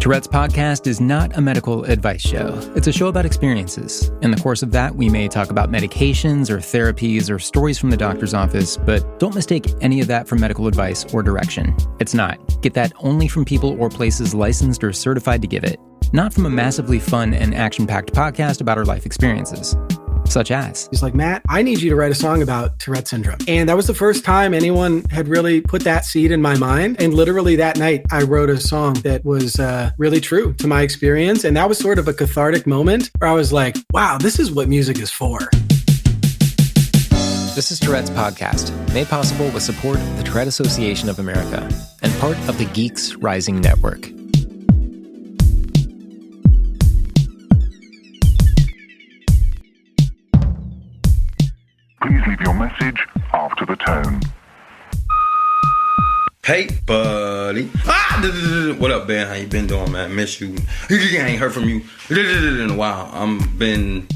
Tourette's podcast is not a medical advice show. It's a show about experiences. In the course of that, we may talk about medications or therapies or stories from the doctor's office, but don't mistake any of that for medical advice or direction. It's not. Get that only from people or places licensed or certified to give it, not from a massively fun and action-packed podcast about our life experiences. Such as, he's like, Matt, I need you to write a song about Tourette Syndrome. And that was the first time anyone had really put that seed in my mind. And literally that night, I wrote a song that was really true to my experience. And that was sort of a cathartic moment where I was like, wow, this is what music is for. This is Tourette's podcast, made possible with support of the Tourette Association of America and part of the Geeks Rising Network. Please leave your message after the tone. Hey, buddy. What up, Ben? How you been doing, man? Miss you. I ain't heard from you in a while. I'm been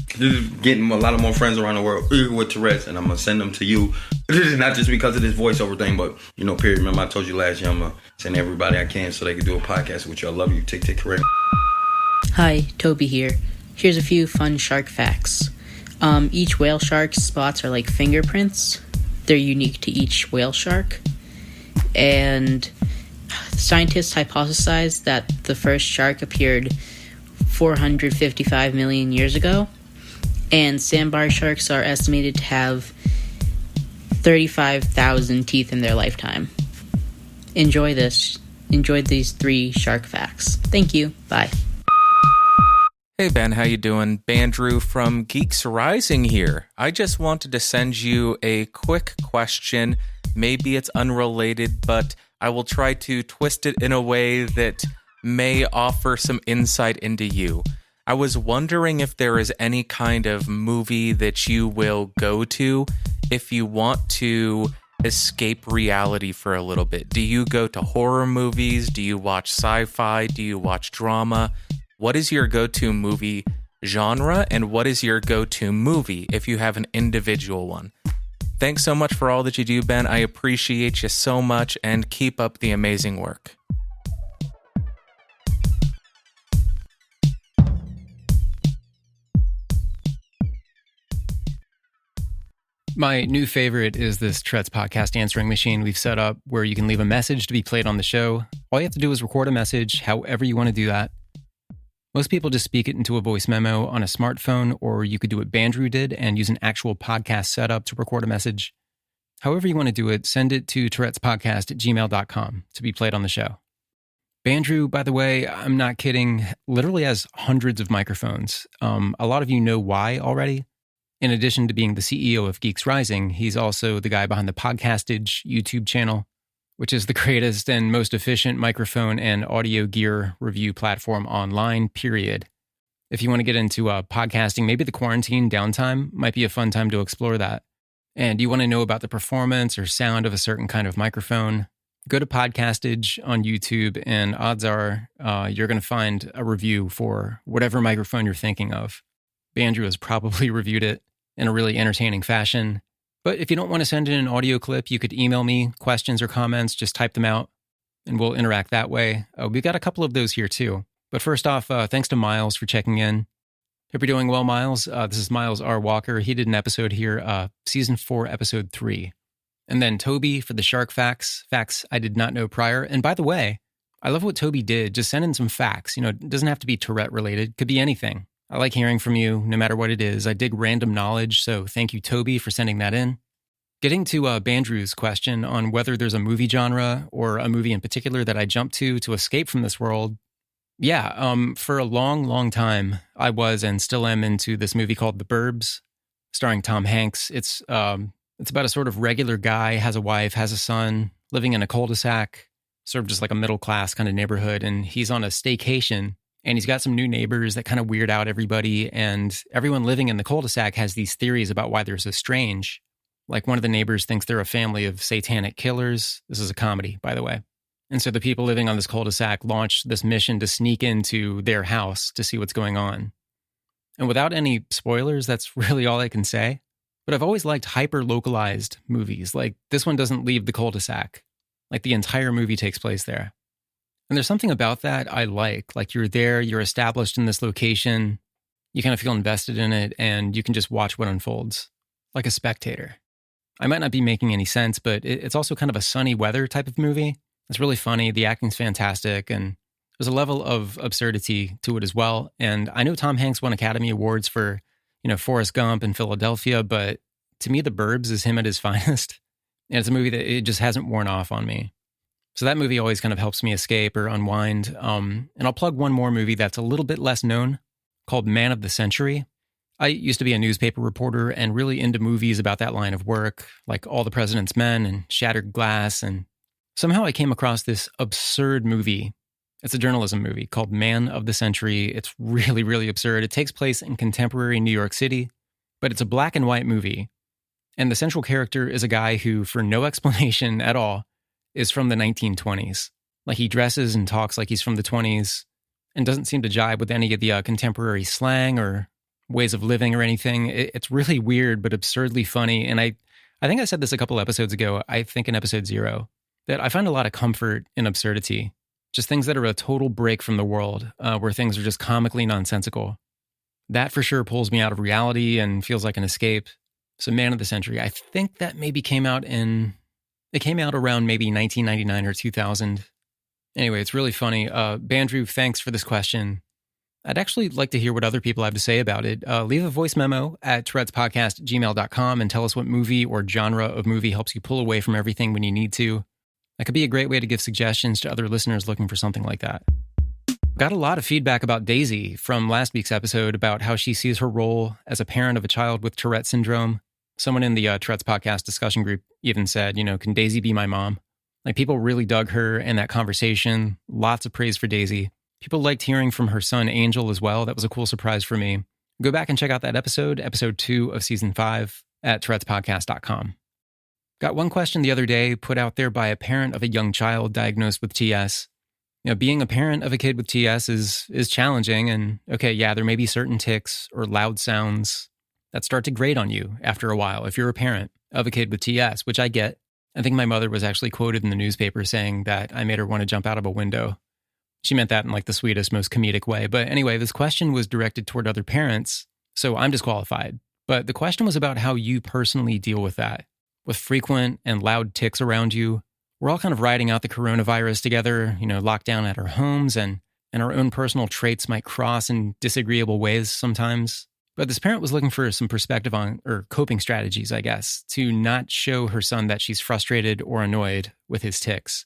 getting a lot of more friends around the world with Tourette's, and I'm going to send them to you. Not just because of this voiceover thing, but, period. Remember I told you last year I'm going to send everybody I can so they can do a podcast with you. I love you. Tick, tick, correct. Hi, Toby here. Here's a few fun shark facts. Each whale shark's spots are like fingerprints. They're unique to each whale shark. And scientists hypothesized that the first shark appeared 455 million years ago. And sandbar sharks are estimated to have 35,000 teeth in their lifetime. Enjoy these 3 shark facts. Thank you. Bye. Hey Ben, how you doing? Bandrew from Geeks Rising here. I just wanted to send you a quick question. Maybe it's unrelated, but I will try to twist it in a way that may offer some insight into you. I was wondering if there is any kind of movie that you will go to if you want to escape reality for a little bit. Do you go to horror movies? Do you watch sci-fi? Do you watch drama? What is your go-to movie genre, and what is your go-to movie if you have an individual one? Thanks so much for all that you do, Ben. I appreciate you so much, and keep up the amazing work. My new favorite is this Tourette's podcast answering machine we've set up where you can leave a message to be played on the show. All you have to do is record a message, however you want to do that. Most people just speak it into a voice memo on a smartphone, or you could do what Bandrew did and use an actual podcast setup to record a message. However you want to do it, send it to tourettespodcast@gmail.com to be played on the show. Bandrew, by the way, I'm not kidding, literally has hundreds of microphones. A lot of you know why already. In addition to being the CEO of Geeks Rising, he's also the guy behind the Podcastage YouTube channel, which is the greatest and most efficient microphone and audio gear review platform online, period. If you want to get into podcasting, maybe the quarantine downtime might be a fun time to explore that. And you want to know about the performance or sound of a certain kind of microphone, go to Podcastage on YouTube, and odds are you're going to find a review for whatever microphone you're thinking of. Bandrew has probably reviewed it in a really entertaining fashion. But if you don't want to send in an audio clip, you could email me questions or comments, just type them out, and we'll interact that way. We've got a couple of those here too. But first off, thanks to Miles for checking in. Hope you're doing well, Miles. This is Miles R. Walker. He did an episode here, Season 4, Episode 3. And then Toby for the shark facts I did not know prior. And by the way, I love what Toby did. Just send in some facts. It doesn't have to be Tourette related. Could be anything. I like hearing from you, no matter what it is. I dig random knowledge, so thank you, Toby, for sending that in. Getting to Bandrew's question on whether there's a movie genre or a movie in particular that I jump to escape from this world. Yeah, for a long, long time, I was and still am into this movie called The Burbs, starring Tom Hanks. It's about a sort of regular guy, has a wife, has a son, living in a cul-de-sac, sort of just like a middle-class kind of neighborhood, and he's on a staycation. And he's got some new neighbors that kind of weird out everybody. And everyone living in the cul-de-sac has these theories about why they're so strange. Like one of the neighbors thinks they're a family of satanic killers. This is a comedy, by the way. And so the people living on this cul-de-sac launched this mission to sneak into their house to see what's going on. And without any spoilers, that's really all I can say. But I've always liked hyper-localized movies. Like this one doesn't leave the cul-de-sac. Like the entire movie takes place there. And there's something about that I like you're there, you're established in this location, you kind of feel invested in it, and you can just watch what unfolds like a spectator. I might not be making any sense, but it's also kind of a sunny weather type of movie. It's really funny. The acting's fantastic, and there's a level of absurdity to it as well. And I know Tom Hanks won Academy Awards for, Forrest Gump and Philadelphia, but to me, The Burbs is him at his finest. And it's a movie that it just hasn't worn off on me. So that movie always kind of helps me escape or unwind. And I'll plug one more movie that's a little bit less known called Man of the Century. I used to be a newspaper reporter and really into movies about that line of work, like All the President's Men and Shattered Glass. And somehow I came across this absurd movie. It's a journalism movie called Man of the Century. It's really, really absurd. It takes place in contemporary New York City, but it's a black and white movie. And the central character is a guy who, for no explanation at all, is from the 1920s. Like he dresses and talks like he's from the 20s and doesn't seem to jibe with any of the contemporary slang or ways of living or anything. It's really weird, but absurdly funny. And I think I said this a couple episodes ago, I think in episode 0, that I find a lot of comfort in absurdity. Just things that are a total break from the world, where things are just comically nonsensical. That for sure pulls me out of reality and feels like an escape. So Man of the Century, I think that maybe came out around maybe 1999 or 2000. Anyway, it's really funny. Bandrew, thanks for this question. I'd actually like to hear what other people have to say about it. Leave a voice memo at tourettespodcast@gmail.com and tell us what movie or genre of movie helps you pull away from everything when you need to. That could be a great way to give suggestions to other listeners looking for something like that. Got a lot of feedback about Daisy from last week's episode about how she sees her role as a parent of a child with Tourette Syndrome. Someone in the Tourette's podcast discussion group even said, can Daisy be my mom? Like people really dug her and that conversation. Lots of praise for Daisy. People liked hearing from her son Angel as well. That was a cool surprise for me. Go back and check out that episode 2 of season 5 at tourettespodcast.com. Got one question the other day put out there by a parent of a young child diagnosed with TS. Being a parent of a kid with TS is challenging, and okay, yeah, there may be certain tics or loud sounds that start to grate on you after a while if you're a parent of a kid with TS, which I get. I think my mother was actually quoted in the newspaper saying that I made her want to jump out of a window. She meant that in like the sweetest, most comedic way. But anyway, this question was directed toward other parents, so I'm disqualified. But the question was about how you personally deal with that. With frequent and loud tics around you. We're all kind of riding out the coronavirus together, locked down at our homes, and our own personal traits might cross in disagreeable ways sometimes. But this parent was looking for some perspective on, or coping strategies, I guess, to not show her son that she's frustrated or annoyed with his tics.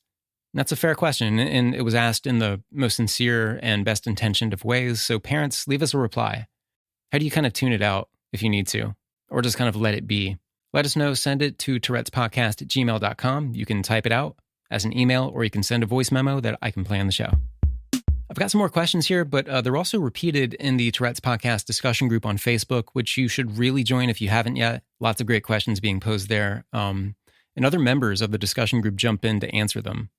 And that's a fair question, and it was asked in the most sincere and best intentioned of ways. So parents, leave us a reply. How do you kind of tune it out if you need to? Or just kind of let it be? Let us know. Send it to tourettespodcast@gmail.com. You can type it out as an email, or you can send a voice memo that I can play on the show. I've got some more questions here, but they're also repeated in the Tourette's Podcast discussion group on Facebook, which you should really join if you haven't yet. Lots of great questions being posed there. And other members of the discussion group jump in to answer them.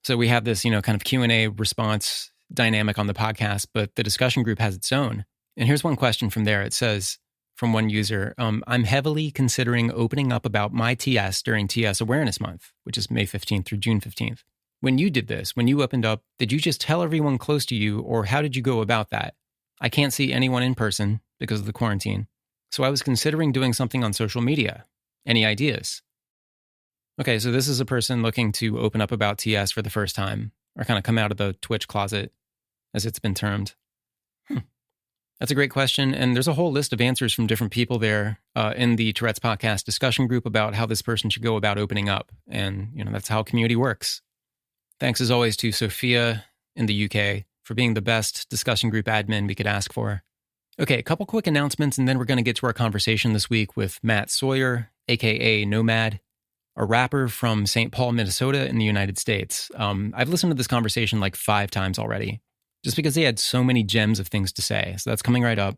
So we have this, kind of Q&A response dynamic on the podcast, but the discussion group has its own. And here's one question from there. It says, from one user, I'm heavily considering opening up about my TS during TS Awareness Month, which is May 15th through June 15th. When you did this, when you opened up, did you just tell everyone close to you, or how did you go about that? I can't see anyone in person because of the quarantine, so I was considering doing something on social media. Any ideas? Okay, so this is a person looking to open up about TS for the first time, or kind of come out of the Twitch closet, as it's been termed. That's a great question, and there's a whole list of answers from different people there in the Tourette's Podcast discussion group about how this person should go about opening up, and that's how community works. Thanks as always to Sophia in the UK for being the best discussion group admin we could ask for. Okay, a couple quick announcements, and then we're going to get to our conversation this week with Matt Sawyer, AKA noMad, a rapper from St. Paul, Minnesota in the United States. I've listened to this conversation like 5 times already, just because they had so many gems of things to say. So that's coming right up.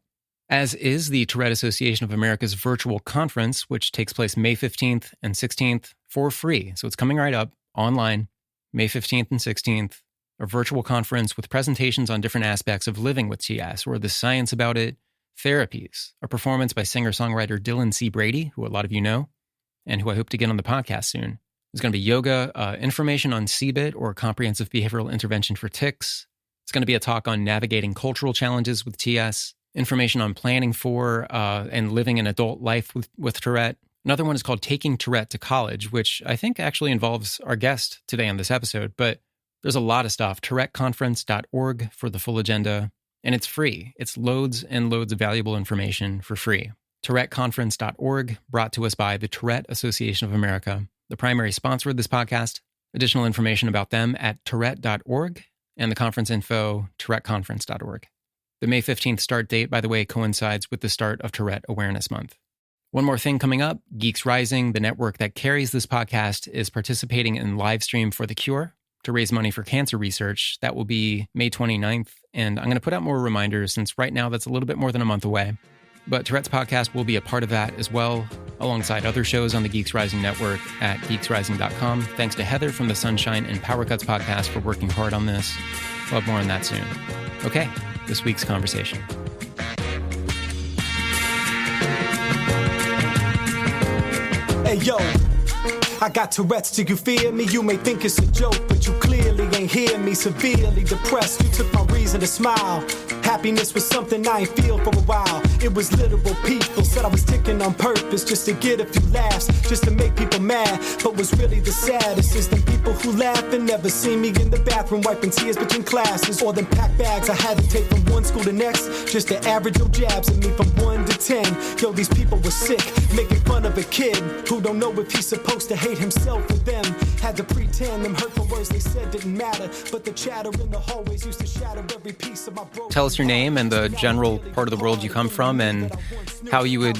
As is the Tourette Association of America's virtual conference, which takes place May 15th and 16th for free. So it's coming right up online, May 15th and 16th, a virtual conference with presentations on different aspects of living with TS, or the science about it, therapies, a performance by singer-songwriter Dylan C. Brady, who a lot of you know, and who I hope to get on the podcast soon. There's going to be yoga, information on CBIT or comprehensive behavioral intervention for tics. It's going to be a talk on navigating cultural challenges with TS, information on planning for and living an adult life with Tourette. Another one is called Taking Tourette to College, which I think actually involves our guest today on this episode, but there's a lot of stuff. TouretteConference.org for the full agenda, and it's free. It's loads and loads of valuable information for free. TouretteConference.org, brought to us by the Tourette Association of America, the primary sponsor of this podcast. Additional information about them at tourette.org and the conference info, touretteconference.org. The May 15th start date, by the way, coincides with the start of Tourette Awareness Month. One more thing coming up, Geeks Rising, the network that carries this podcast, is participating in Livestream for the Cure to raise money for cancer research. That will be May 29th, and I'm going to put out more reminders since right now that's a little bit more than a month away. But Tourette's podcast will be a part of that as well, alongside other shows on the Geeks Rising network at geeksrising.com. Thanks to Heather from the Sunshine and Power Cuts podcast for working hard on this. We'll have more on that soon. Okay, this week's conversation. Hey, yo, I got Tourette's, do you feel me? You may think it's a joke, but you clearly ain't hear me. Severely depressed, you took my reason to smile. Happiness was something I ain't feel for a while. It was literal people, said I was ticking on purpose just to get a few laughs, just to make people mad. But what's really the saddest is them people who laugh and never see me in the bathroom wiping tears between classes. Or them packed bags I had to take from one school to next, just to average your jabs at me from 1 to 10. Yo, these people were sick, making fun of a kid who don't know if he's supposed to hate himself or them. Had to pretend them hurtful words they said didn't matter, but the chatter in the hallways used to shatter every piece of my broken. Tell us your name and the general part of the world you come from and how you would,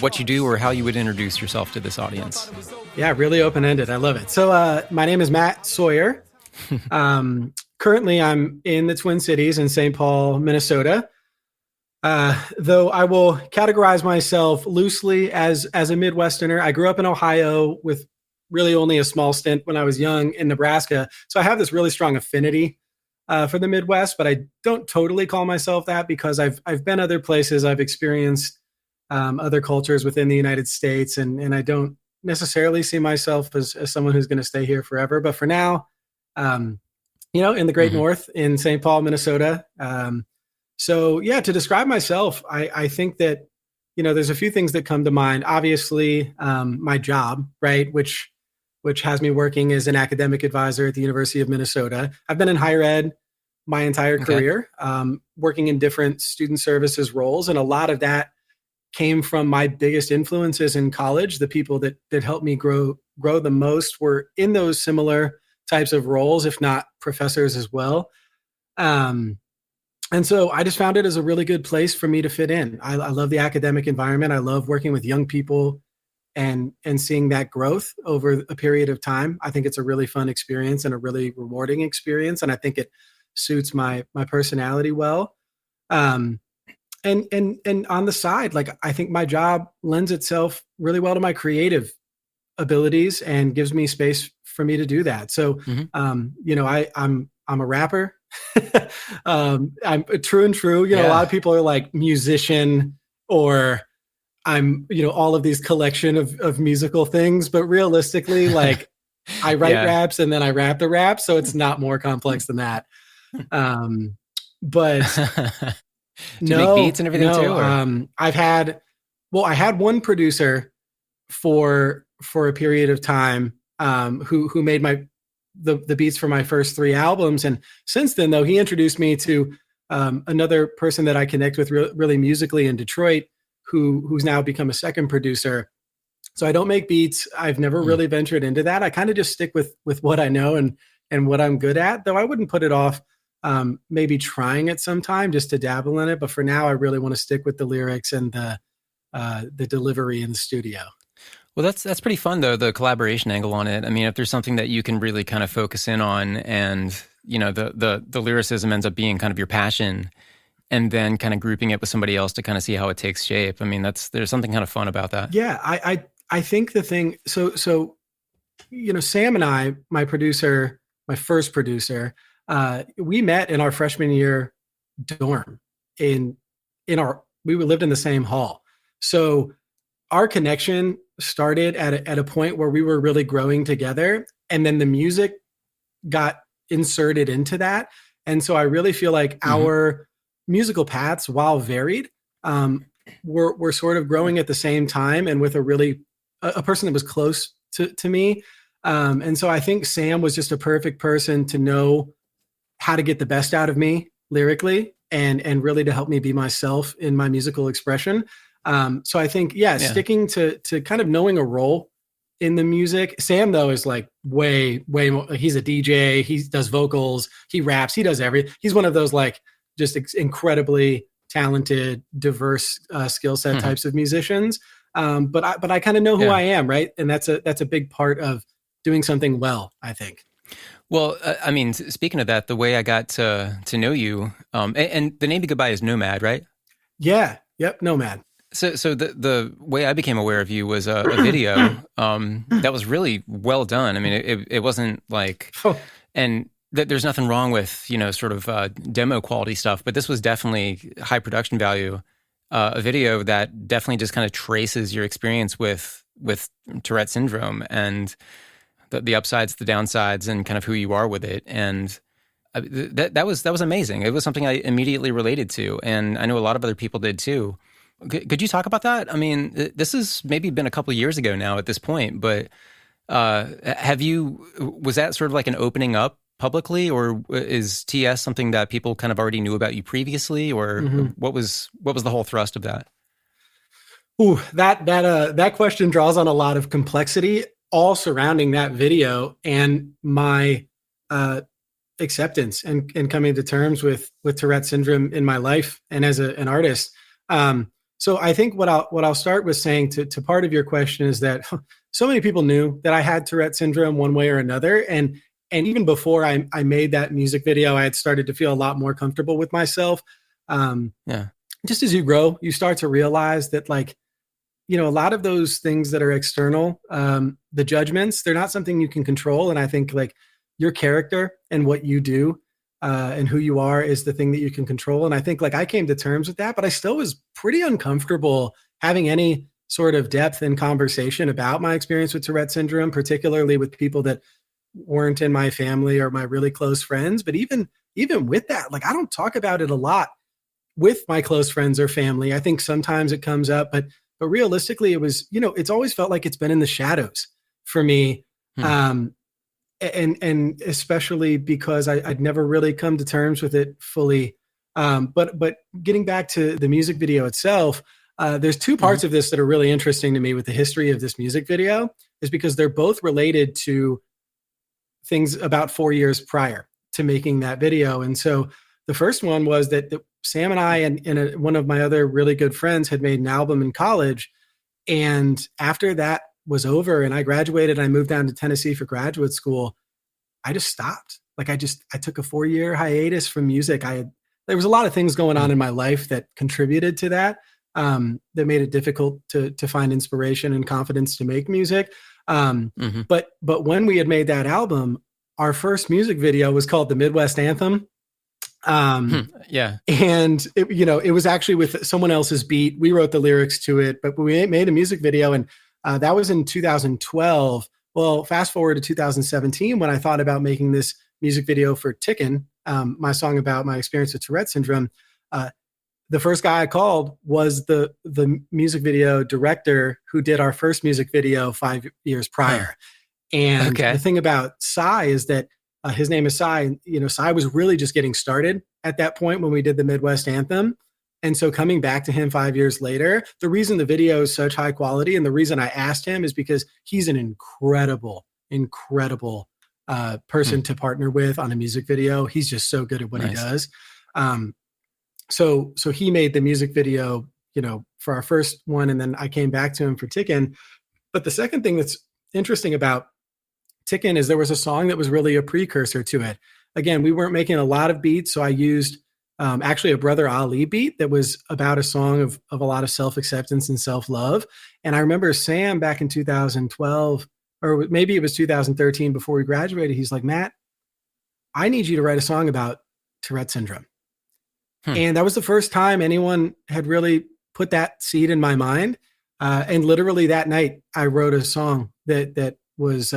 what you do or how you would introduce yourself to this audience. Yeah, really open-ended. I love it. So my name is Matt Sawyer. Currently, I'm in the Twin Cities in St. Paul, Minnesota. Though I will categorize myself loosely as a Midwesterner. I grew up in Ohio with really only a small stint when I was young in Nebraska. So I have this really strong affinity for the Midwest, but I don't totally call myself that because I've been other places. I've experienced other cultures within the United States, and I don't necessarily see myself as someone who's going to stay here forever. But for now, in the Great North in St. Paul, Minnesota. So yeah, to describe myself, I think that, there's a few things that come to mind. Obviously, my job, right, which has me working as an academic advisor at the University of Minnesota. I've been in higher ed my entire career, working in different student services roles. And a lot of that came from my biggest influences in college. The people that helped me grow the most were in those similar types of roles, if not professors as well. And so I just found it as a really good place for me to fit in. I love the academic environment. I love working with young people and seeing that growth over a period of time. I think it's a really fun experience and a really rewarding experience. And I think it suits my personality well. And on the side, like, I think my job lends itself really well to my creative abilities and gives me space for me to do that. So, I'm a rapper. I'm true and true. A lot of people are like musician or I'm, all of these collection of musical things, but realistically, like I write raps and then I rap the rap. So it's not more complex than that. But do you make beats and everything too? Or? I had one producer for a period of time, who made the beats for my first 3 albums. And since then, though, he introduced me to another person that I connect with really musically in Detroit, who's now become a second producer. So I don't make beats. I've never really ventured into that. I kind of just stick with what I know and what I'm good at, though I wouldn't put it off maybe trying it sometime just to dabble in it. But for now, I really want to stick with the lyrics and the delivery in the studio. Well, that's pretty fun, though, the collaboration angle on it. I mean, if there's something that you can really kind of focus in on and, the lyricism ends up being kind of your passion and then kind of grouping it with somebody else to kind of see how it takes shape. I mean, there's something kind of fun about that. Yeah, I think the thing, so Sam and I, my first producer, we met in our freshman year dorm we lived in the same hall. So our connection started at a point where we were really growing together, and then the music got inserted into that. And so I really feel like our musical paths, while varied, were sort of growing at the same time, and with a person that was close to me. And so I think Sam was just a perfect person to know how to get the best out of me lyrically, and really to help me be myself in my musical expression. So I think, sticking to kind of knowing a role in the music. Sam, though, is like way more. He's a DJ. He does vocals. He raps. He does everything. He's one of those like just incredibly talented, diverse skill set types of musicians. But I kind of know who I am, right? And that's a big part of doing something well, I think. Well, I mean, speaking of that, the way I got to know you, and the name you go by is noMad, right? Yeah. Yep. noMad. So the way I became aware of you was a video that was really well done. I mean, it wasn't like, and there's nothing wrong with, sort of demo quality stuff, but this was definitely high production value. A video that definitely just kind of traces your experience with Tourette Syndrome and the upsides, the downsides, and kind of who you are with it. And that was amazing. It was something I immediately related to, and I know a lot of other people did too. Could you talk about that? I mean, this has maybe been a couple of years ago now at this point, but was that sort of like an opening up publicly, or is TS something that people kind of already knew about you previously, or what was the whole thrust of that? Ooh, that question draws on a lot of complexity, all surrounding that video and my acceptance and coming to terms with Tourette syndrome in my life and as an artist. So I think what I'll start with saying to part of your question is that so many people knew that I had Tourette syndrome one way or another. And even before I made that music video, I had started to feel a lot more comfortable with myself. Just as you grow, you start to realize that, like, a lot of those things that are external, the judgments, they're not something you can control. And I think like your character and what you do and who you are is the thing that you can control. And I think like I came to terms with that, but I still was pretty uncomfortable having any sort of depth in conversation about my experience with Tourette syndrome, particularly with people that weren't in my family or my really close friends. But even with that, like, I don't talk about it a lot with my close friends or family. I think sometimes it comes up, but realistically it was, it's always felt like it's been in the shadows for me. And especially because I'd never really come to terms with it fully. But getting back to the music video itself, there's two parts of this that are really interesting to me with the history of this music video, is because they're both related to things about 4 years prior to making that video. And so the first one was that Sam and I and one of my other really good friends had made an album in college. And after that was over and I graduated, I moved down to Tennessee for graduate school, I just stopped. Like I took a 4-year hiatus from music. There was a lot of things going on in my life that contributed to that, that made it difficult to find inspiration and confidence to make music. But when we had made that album, our first music video was called The Midwest Anthem. And it was actually with someone else's beat. We wrote the lyrics to it, but we made a music video, and that was in 2012. Well, fast forward to 2017 when I thought about making this music video for Tickin', my song about my experience with Tourette syndrome. The first guy I called was the music video director who did our first music video 5 years prior. And the thing about Sai is that his name is Sai. And, Sai was really just getting started at that point when we did the Midwest Anthem. And so coming back to him 5 years later, the reason the video is such high quality and the reason I asked him is because he's an incredible person to partner with on a music video. He's just so good at what he does. So he made the music video, for our first one. And then I came back to him for Tickin'. But the second thing that's interesting about Tickin' is there was a song that was really a precursor to it. Again, we weren't making a lot of beats. So I used actually a Brother Ali beat that was about a song of a lot of self-acceptance and self-love. And I remember Sam back in 2012, or maybe it was 2013 before we graduated, he's like, Matt, I need you to write a song about Tourette syndrome. And that was the first time anyone had really put that seed in my mind. And literally that night, I wrote a song that was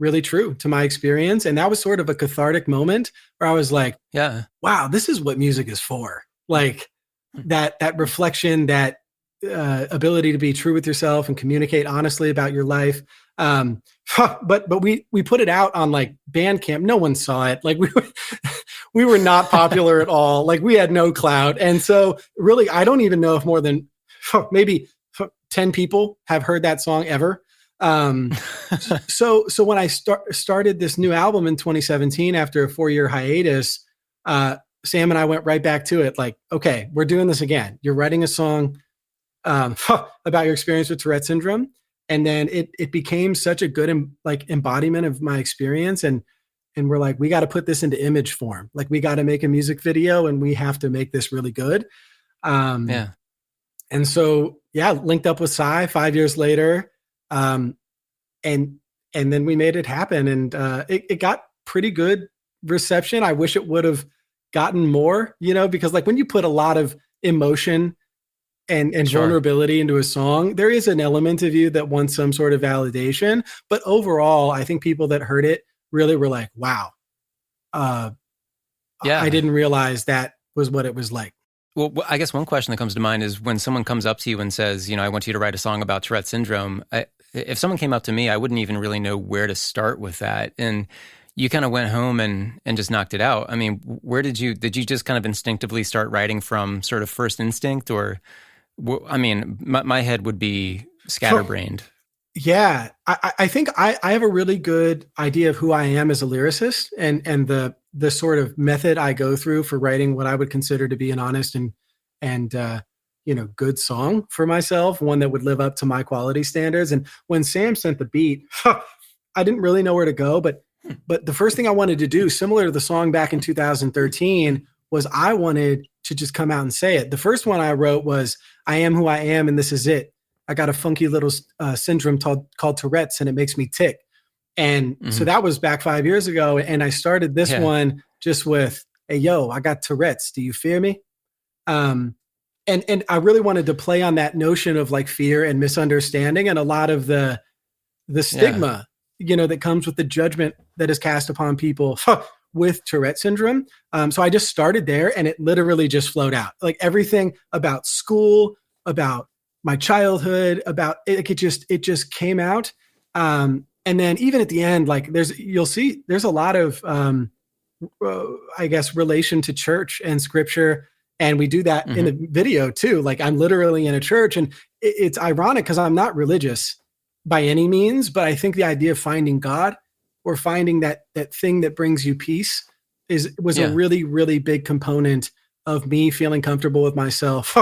really true to my experience. And that was sort of a cathartic moment where I was like, Yeah. wow, this is what music is for. Like that reflection, that ability to be true with yourself and communicate honestly about your life. But we put it out on like Bandcamp. No one saw it. Like we were not popular at all. Like we had no clout. And so really, I don't even know if more than maybe 10 people have heard that song ever. So when I started this new album in 2017, after a 4-year hiatus, Sam and I went right back to it. Like, okay, we're doing this again. You're writing a song about your experience with Tourette syndrome. And then it became such a good embodiment of my experience. And we're like, we got to put this into image form. Like we got to make a music video and we have to make this really good. Yeah. And so, linked up with Sai 5 years later. And then we made it happen, and it got pretty good reception. I wish it would have gotten more, because like when you put a lot of emotion and Sure. vulnerability into a song, there is an element of you that wants some sort of validation. But overall, I think people that heard it really were like, wow, I didn't realize that was what it was like. Well, I guess one question that comes to mind is when someone comes up to you and says, I want you to write a song about Tourette syndrome. If someone came up to me, I wouldn't even really know where to start with that. And you kind of went home and just knocked it out. I mean, did you just kind of instinctively start writing from sort of first instinct, or, I mean, my head would be scatterbrained. Yeah, I think I have a really good idea of who I am as a lyricist, and the sort of method I go through for writing what I would consider to be an honest and good song for myself, one that would live up to my quality standards. And when Sam sent the beat, I didn't really know where to go, but the first thing I wanted to do, similar to the song back in 2013, was I wanted to just come out and say it. The first one I wrote was, I am who I am, and this is it. I got a funky little syndrome called Tourette's, and it makes me tick. And so that was back 5 years ago. And I started this one just with, hey, yo, I got Tourette's. Do you fear me? And I really wanted to play on that notion of like fear and misunderstanding and a lot of the stigma, that comes with the judgment that is cast upon people with Tourette syndrome. So I just started there, and it literally just flowed out. Like everything about school, about my childhood, about it just came out. And then even at the end, like you'll see there's a lot of, I guess, relation to church and scripture. And we do that in the video too. Like I'm literally in a church, and it's ironic because I'm not religious by any means, but I think the idea of finding God or finding that thing that brings you peace was a really, really big component of me feeling comfortable with myself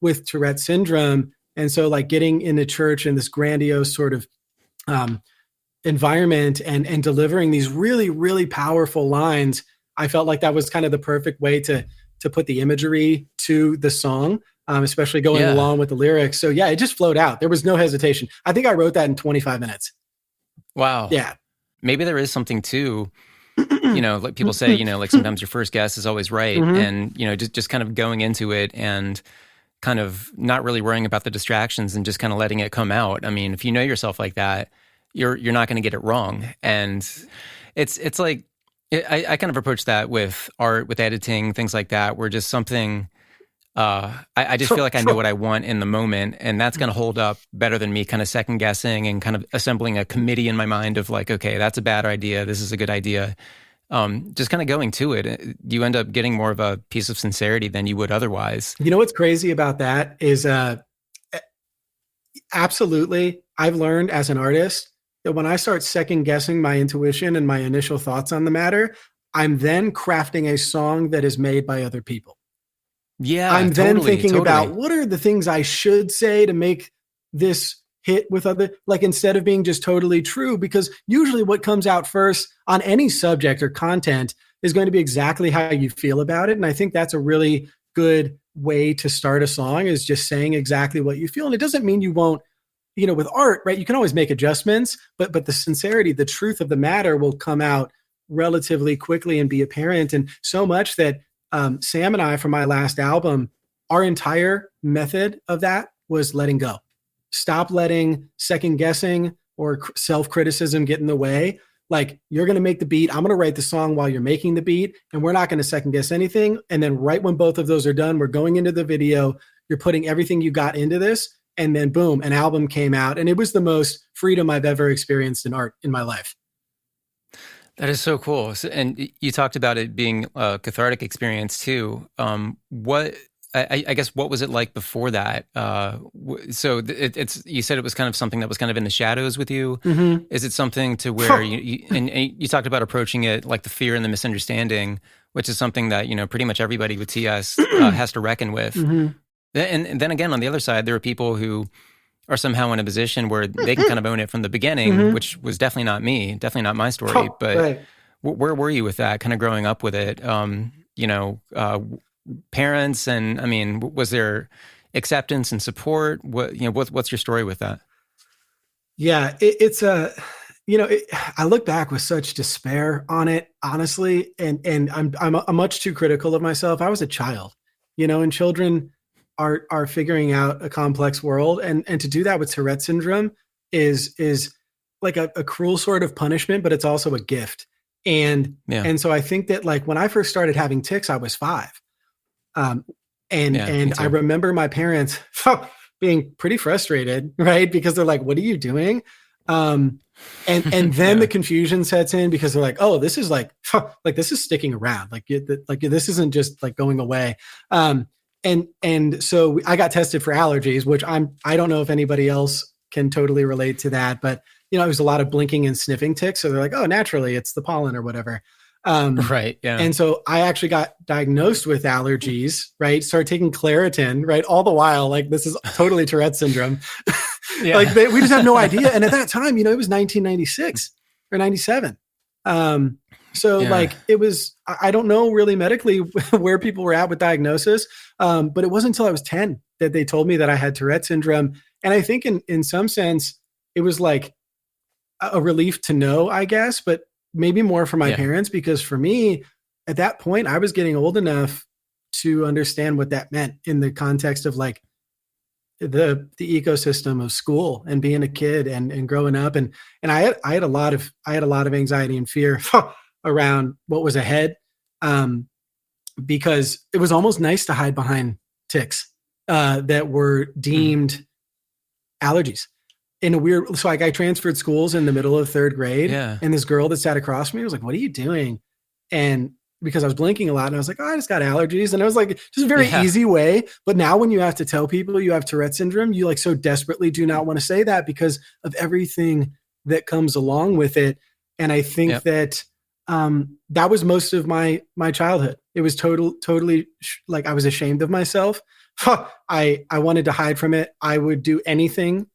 with Tourette syndrome. And so like getting in the church in this grandiose sort of environment and delivering these really, really powerful lines, I felt like that was kind of the perfect way to put the imagery to the song, especially going along with the lyrics. So it just flowed out. There was no hesitation. I think I wrote that in 25 minutes. Wow. Yeah. Maybe there is something too, like people say, like sometimes your first guess is always right. And, just kind of going into it and kind of not really worrying about the distractions and just kind of letting it come out. I mean, if you know yourself like that, you're not going to get it wrong. And it's like, I kind of approach that with art, with editing, things like that, where just something, I just feel like I know what I want in the moment, and that's going to hold up better than me kind of second guessing and kind of assembling a committee in my mind of like, okay, that's a bad idea. This is a good idea. Just kind of going to it. You end up getting more of a piece of sincerity than you would otherwise. You know what's crazy about that is absolutely, I've learned as an artist that when I start second guessing my intuition and my initial thoughts on the matter, I'm then crafting a song that is made by other people. Yeah, I'm then thinking about what are the things I should say to make this hit with other, like instead of being just totally true, because usually what comes out first on any subject or content is going to be exactly how you feel about it. And I think that's a really good way to start a song, is just saying exactly what you feel. And it doesn't mean you won't, with art, right? You can always make adjustments, but the sincerity, the truth of the matter will come out relatively quickly and be apparent. And so much that Sam and I, from my last album, our entire method of that was letting go. stop letting second guessing or self-criticism get in the way. Like, you're going to make the beat. I'm going to write the song while you're making the beat, and we're not going to second guess anything. And then right when both of those are done, we're going into the video. You're putting everything you got into this, and then boom, an album came out. And it was the most freedom I've ever experienced in art in my life. That is so cool. And you talked about it being a cathartic experience too. I guess, what was it like before that? So it's you said it was kind of something that was kind of in the shadows with you. Mm-hmm. Is it something to where and you talked about approaching it like the fear and the misunderstanding, which is something that, pretty much everybody with TS has to reckon with. Mm-hmm. And then again, on the other side, there are people who are somehow in a position where they can kind of own it from the beginning, mm-hmm. which was definitely not me, definitely not my story. But right. Where were you with that, kind of growing up with it? Parents, and I mean, was there acceptance and support? What's your story with that? Yeah, I look back with such despair on it, honestly, and I'm much too critical of myself. I was a child, and children are figuring out a complex world, and to do that with Tourette syndrome is like a cruel sort of punishment, but it's also a gift. And so I think that, like, when I first started having tics, I was 5. And I remember my parents being pretty frustrated, right? Because they're like, what are you doing? And then the confusion sets in, because they're like, oh, this is like this is sticking around. Like this isn't just like going away. And so I got tested for allergies, which I don't know if anybody else can totally relate to that, but it was a lot of blinking and sniffing tics. So they're like, oh, naturally it's the pollen or whatever. Right. Yeah. And so I actually got diagnosed with allergies, right? Started taking Claritin, right? All the while, like, this is totally Tourette syndrome. Yeah. We just have no idea. And at that time, it was 1996 or 97. Like, it was, I don't know really medically where people were at with diagnosis. But it wasn't until I was 10 that they told me that I had Tourette syndrome. And I think in some sense, it was like a relief to know, I guess, but maybe more for my parents, because for me, at that point, I was getting old enough to understand what that meant in the context of, like, the ecosystem of school and being a kid and growing up. And I had a lot of anxiety and fear around what was ahead. Because it was almost nice to hide behind tics that were deemed allergies. In a weird, so like, I transferred schools in the middle of 3rd grade, and this girl that sat across from me was like, what are you doing? And because I was blinking a lot, and I was like, oh, I just got allergies. And I was like, just a very easy way. But now when you have to tell people you have Tourette syndrome, you, like, so desperately do not want to say that because of everything that comes along with it. And I think that that was most of my childhood. It was totally like, I was ashamed of myself. I wanted to hide from it. I would do anything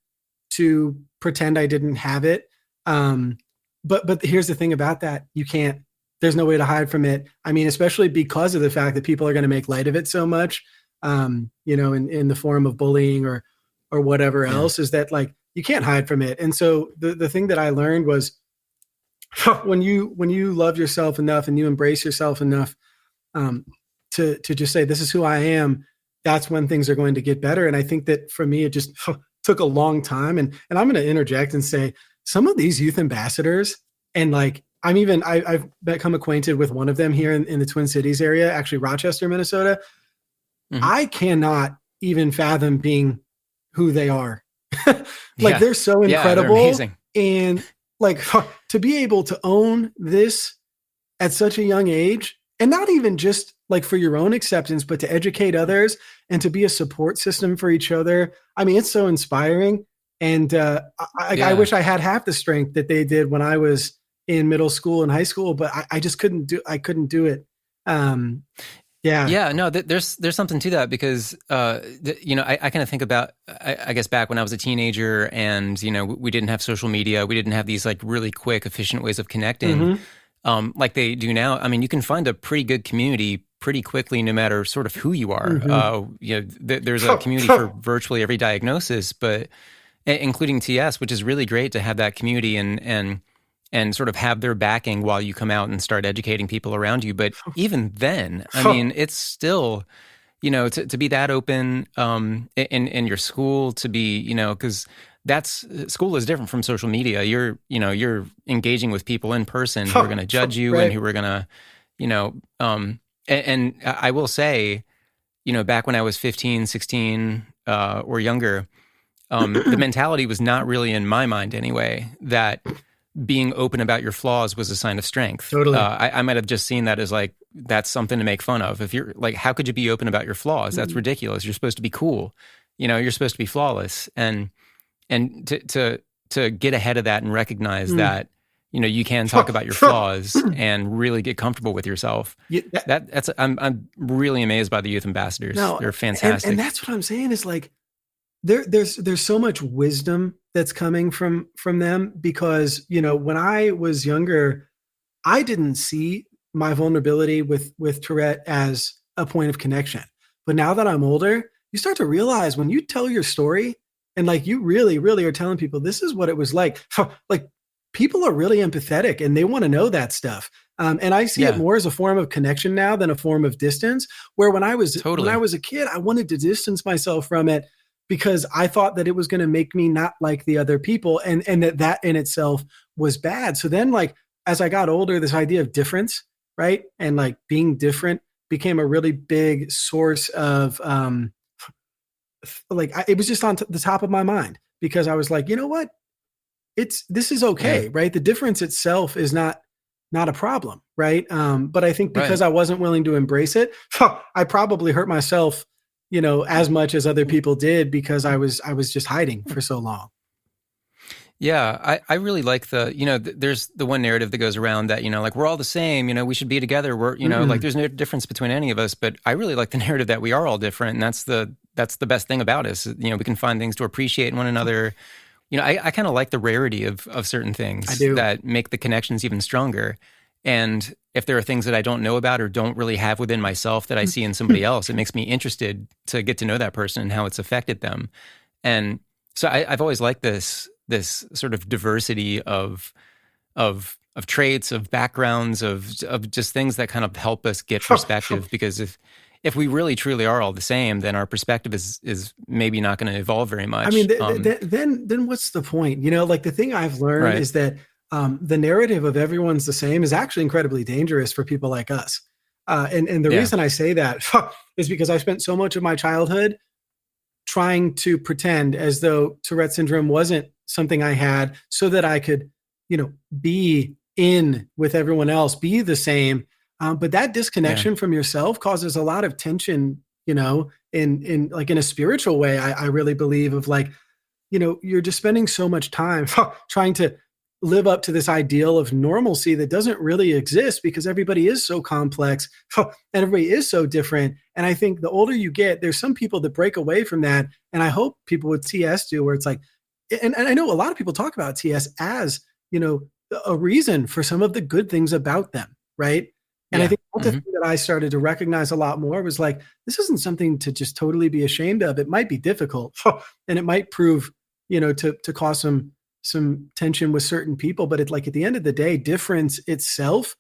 to pretend I didn't have it. But here's the thing about that. You can't, there's no way to hide from it. I mean, especially because of the fact that people are going to make light of it so much, in the form of bullying or whatever else, is that, like, you can't hide from it. And so the thing that I learned was, when you love yourself enough and you embrace yourself enough, to just say, this is who I am, that's when things are going to get better. And I think that for me, it just took a long time. And I'm going to interject and say, some of these youth ambassadors, and, like, I've become acquainted with one of them here in the Twin Cities area, actually Rochester, Minnesota. Mm-hmm. I cannot even fathom being who they are. They're so incredible. They're amazing. And, like, to be able to own this at such a young age, and not even just, like, for your own acceptance, but to educate others and to be a support system for each other. I mean, it's so inspiring. And I wish I had half the strength that they did when I was in middle school and high school, but I just couldn't do it. There's something to that, because I kind of think about, I guess, back when I was a teenager, and we didn't have social media, we didn't have these, like, really quick, efficient ways of connecting, like they do now. I mean, you can find a pretty good community pretty quickly, no matter sort of who you are. There's a community for virtually every diagnosis, but including TS, which is really great to have that community and sort of have their backing while you come out and start educating people around you. But even then, I mean, it's still, to be that open in your school, to be, because school is different from social media. You're engaging with people in person who are going to judge you right. and who are going to, and I will say, back when I was 15, 16, or younger, the mentality was not really in my mind anyway, that being open about your flaws was a sign of strength. Totally. I might have just seen that as like, that's something to make fun of. If you're like, how could you be open about your flaws? That's ridiculous. You're supposed to be cool. You're supposed to be flawless. And to get ahead of that and recognize that, you can talk about your flaws and really get comfortable with yourself. I'm really amazed by the youth ambassadors. No, they're fantastic. And that's what I'm saying is like, there's so much wisdom that's coming from them, because, when I was younger, I didn't see my vulnerability with Tourette as a point of connection. But now that I'm older, you start to realize when you tell your story and like you really, really are telling people this is what it was like people are really empathetic and they want to know that stuff. And I see it more as a form of connection now than a form of distance, where when I was a kid, I wanted to distance myself from it because I thought that it was going to make me not like the other people, and that in itself was bad. So then, like, as I got older, this idea of difference, right? And like being different became a really big source of, it was just on the top of my mind, because I was like, you know what? This is okay, right? The difference itself is not a problem, right? But I think because I wasn't willing to embrace it, I probably hurt myself, as much as other people did, because I was just hiding for so long. Yeah, I really like there's the one narrative that goes around that, like, we're all the same, we should be together. We're, like, there's no difference between any of us. But I really like the narrative that we are all different. And that's the best thing about us. We can find things to appreciate in one another. I kind of like the rarity of certain things that make the connections even stronger. And if there are things that I don't know about or don't really have within myself that I see in somebody else, it makes me interested to get to know that person and how it's affected them. And so I've always liked this sort of diversity of traits, of backgrounds, of just things that kind of help us get perspective. Because if we really truly are all the same, then our perspective is maybe not going to evolve very much. I mean, then what's the point? Like, the thing I've learned is that the narrative of everyone's the same is actually incredibly dangerous for people like us. And the reason I say that is because I spent so much of my childhood trying to pretend as though Tourette syndrome wasn't something I had, so that I could, be in with everyone else, be the same. But that disconnection from yourself causes a lot of tension, in a spiritual way. I really believe of like, you're just spending so much time trying to live up to this ideal of normalcy that doesn't really exist, because everybody is so complex and everybody is so different. And I think the older you get, there's some people that break away from that. And I hope people with TS do, where it's like, and I know a lot of people talk about TS as, a reason for some of the good things about them. Right. And I think the thing that I started to recognize a lot more was like, this isn't something to just totally be ashamed of. It might be difficult and it might prove, to cause some tension with certain people, but at the end of the day, difference itself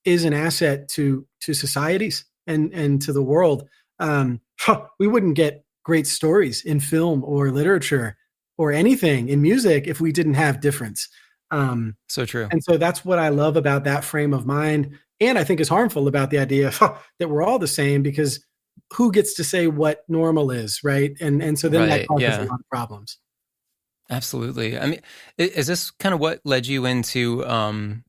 is an asset to societies and to the world. We wouldn't get great stories in film or literature or anything in music if we didn't have difference. So true. And so that's what I love about that frame of mind. And I think is harmful about the idea that we're all the same, because who gets to say what normal is, right? And so then that causes a lot of problems. Absolutely. I mean, is this kind of what led you into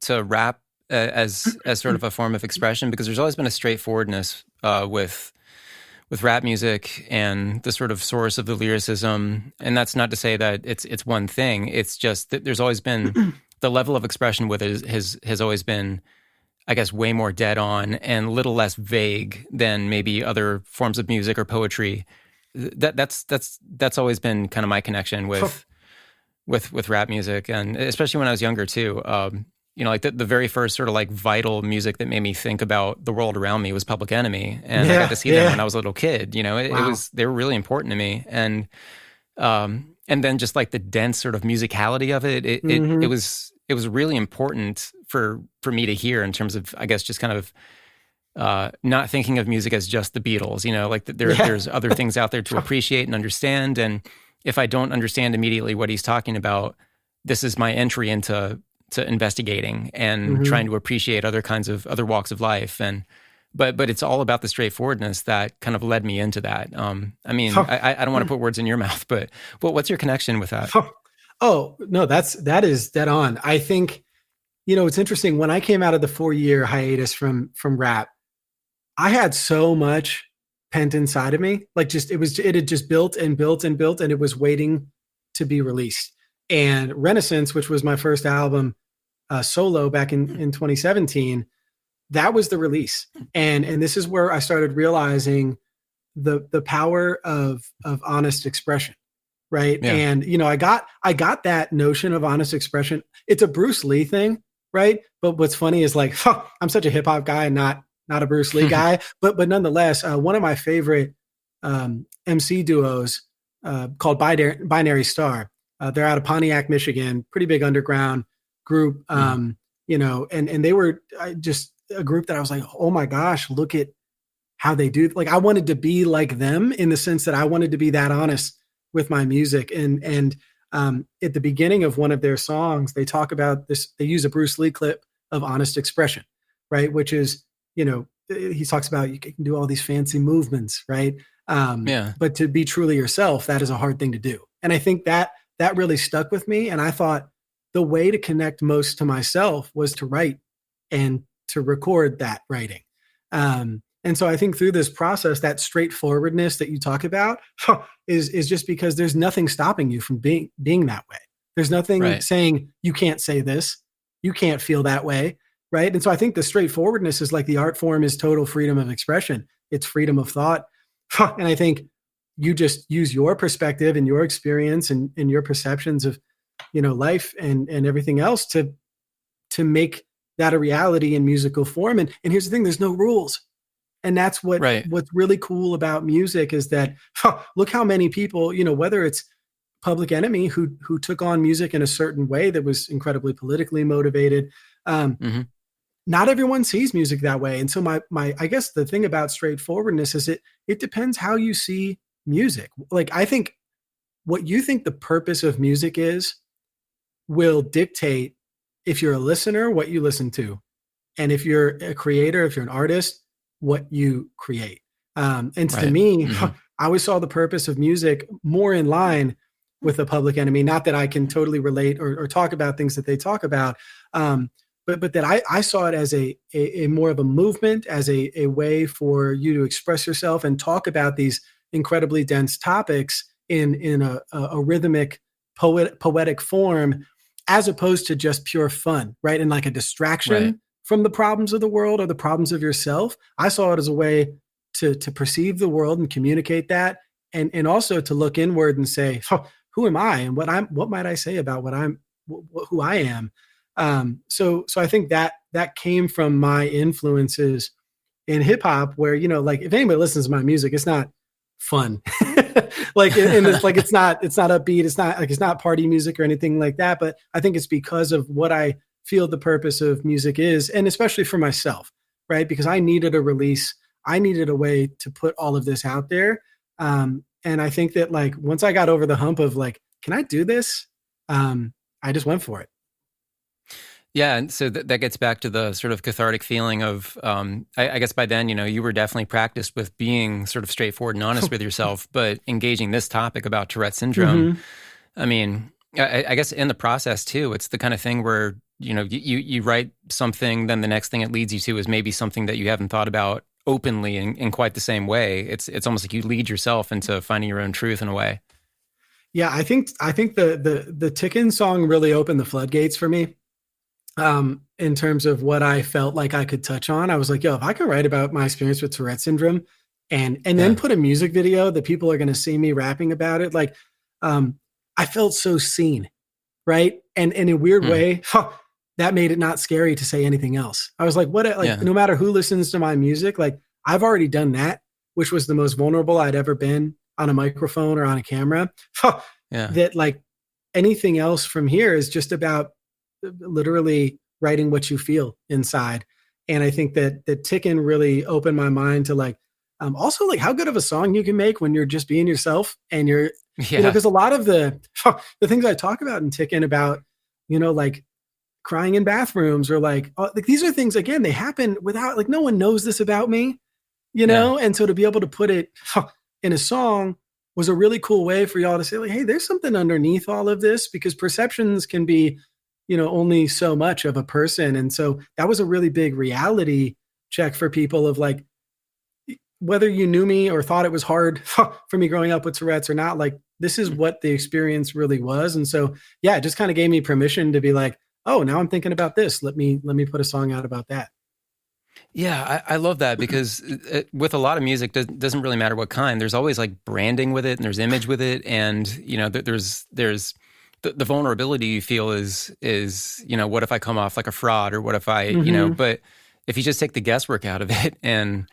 to rap as sort of a form of expression? Because there's always been a straightforwardness with rap music and the sort of source of the lyricism. And that's not to say that it's one thing. It's just that there's always been the level of expression with it has always been, I guess, way more dead on and a little less vague than maybe other forms of music or poetry. That's always been kind of my connection with rap music, and especially when I was younger too. Like the very first sort of like vital music that made me think about the world around me was Public Enemy, and I got to see them when I was a little kid. They were really important to me, and then just like the dense sort of musicality of it, it was really important for me to hear in terms of, I guess, just kind of not thinking of music as just the Beatles, like there's other things out there to appreciate and understand. And if I don't understand immediately what he's talking about, this is my entry into investigating and trying to appreciate other walks of life. And but it's all about the straightforwardness that kind of led me into that. I don't want to put words in your mouth, but what's your connection with that? Oh no, that is dead on. I think, it's interesting. When I came out of the 4-year hiatus from rap, I had so much pent inside of me. Like it had just built and built and built, and it was waiting to be released. And Renaissance, which was my first album solo back in 2017, that was the release. And this is where I started realizing the power of honest expression. Right. Yeah. And, I got that notion of honest expression. It's a Bruce Lee thing. Right. But what's funny is like, I'm such a hip hop guy, not a Bruce Lee guy, but nonetheless, one of my favorite MC duos called Binary Star. They're out of Pontiac, Michigan, pretty big underground group, and they were just a group that I was like, oh my gosh, look at how they do. Like I wanted to be like them in the sense that I wanted to be that honest with my music. And at the beginning of one of their songs, they talk about this, they use a Bruce Lee clip of honest expression, right? Which is, he talks about you can do all these fancy movements, right? But to be truly yourself, that is a hard thing to do. And I think that really stuck with me. And I thought the way to connect most to myself was to write and to record that writing. And so I think through this process, that straightforwardness that you talk about is just because there's nothing stopping you from being that way. There's nothing saying you can't say this, you can't feel that way, right? And so I think the straightforwardness is like the art form is total freedom of expression. It's freedom of thought. And I think you just use your perspective and your experience and your perceptions of, life and everything else to make that a reality in musical form. And here's the thing, there's no rules. And that's what's really cool about music is that look how many people, whether it's Public Enemy who took on music in a certain way that was incredibly politically motivated. Not everyone sees music that way. And so my I guess the thing about straightforwardness is it depends how you see music. Like I think what you think the purpose of music is will dictate if you're a listener, what you listen to. And if you're a creator, if you're an artist, what you create. And to me, I always saw the purpose of music more in line with the Public Enemy. Not that I can totally relate or talk about things that they talk about, but that I saw it as a more of a movement, as a way for you to express yourself and talk about these incredibly dense topics in a rhythmic, poetic form, as opposed to just pure fun, right? And like a distraction from the problems of the world or the problems of yourself. I saw it as a way to perceive the world and communicate that, and also to look inward and say, who am I and what might I say about who I am? So I think that came from my influences in hip hop, where, like if anybody listens to my music, it's not fun. Like, and it's like, it's not upbeat. It's not party music or anything like that. But I think it's because of what I feel the purpose of music is, and especially for myself, right? Because I needed a release. I needed a way to put all of this out there. And I think that like, once I got over the hump of like, can I do this? I just went for it. Yeah. And so that gets back to the sort of cathartic feeling of, I guess by then, you were definitely practiced with being sort of straightforward and honest with yourself, but engaging this topic about Tourette syndrome. I mean, I guess in the process too, it's the kind of thing where, you write something, then the next thing it leads you to is maybe something that you haven't thought about openly in quite the same way. It's almost like you lead yourself into finding your own truth in a way. Yeah, I think the Tickin' song really opened the floodgates for me. In terms of what I felt like I could touch on. I was like, if I could write about my experience with Tourette syndrome and then put a music video that people are going to see me rapping about it. Like, I felt so seen. Right. And in a weird way, that made it not scary to say anything else. I was like, no matter who listens to my music, like I've already done that, which was the most vulnerable I'd ever been on a microphone or on a camera. That like anything else from here is just about literally writing what you feel inside. And I think that Tickin' really opened my mind to like, also like how good of a song you can make when you're just being yourself and you're, you know, because a lot of the things I talk about in Tickin' about, you know, like crying in bathrooms or like these are things, again, they happen without, like, no one knows this about me, you know? And so to be able to put it in a song was a really cool way for y'all to say like, hey, there's something underneath all of this, because perceptions can be, you know, only so much of a person. And so that was a really big reality check for people of like, whether you knew me or thought it was hard for me growing up with Tourette's or not, like this is what the experience really was. And so, yeah, it just kind of gave me permission to be like, oh, now I'm thinking about this. Let me put a song out about that. Yeah, I love that, because with a lot of music, doesn't really matter what kind. There's always like branding with it, and there's image with it, and you know, there's the vulnerability you feel is you know, what if I come off like a fraud, or what if I you know? But if you just take the guesswork out of it and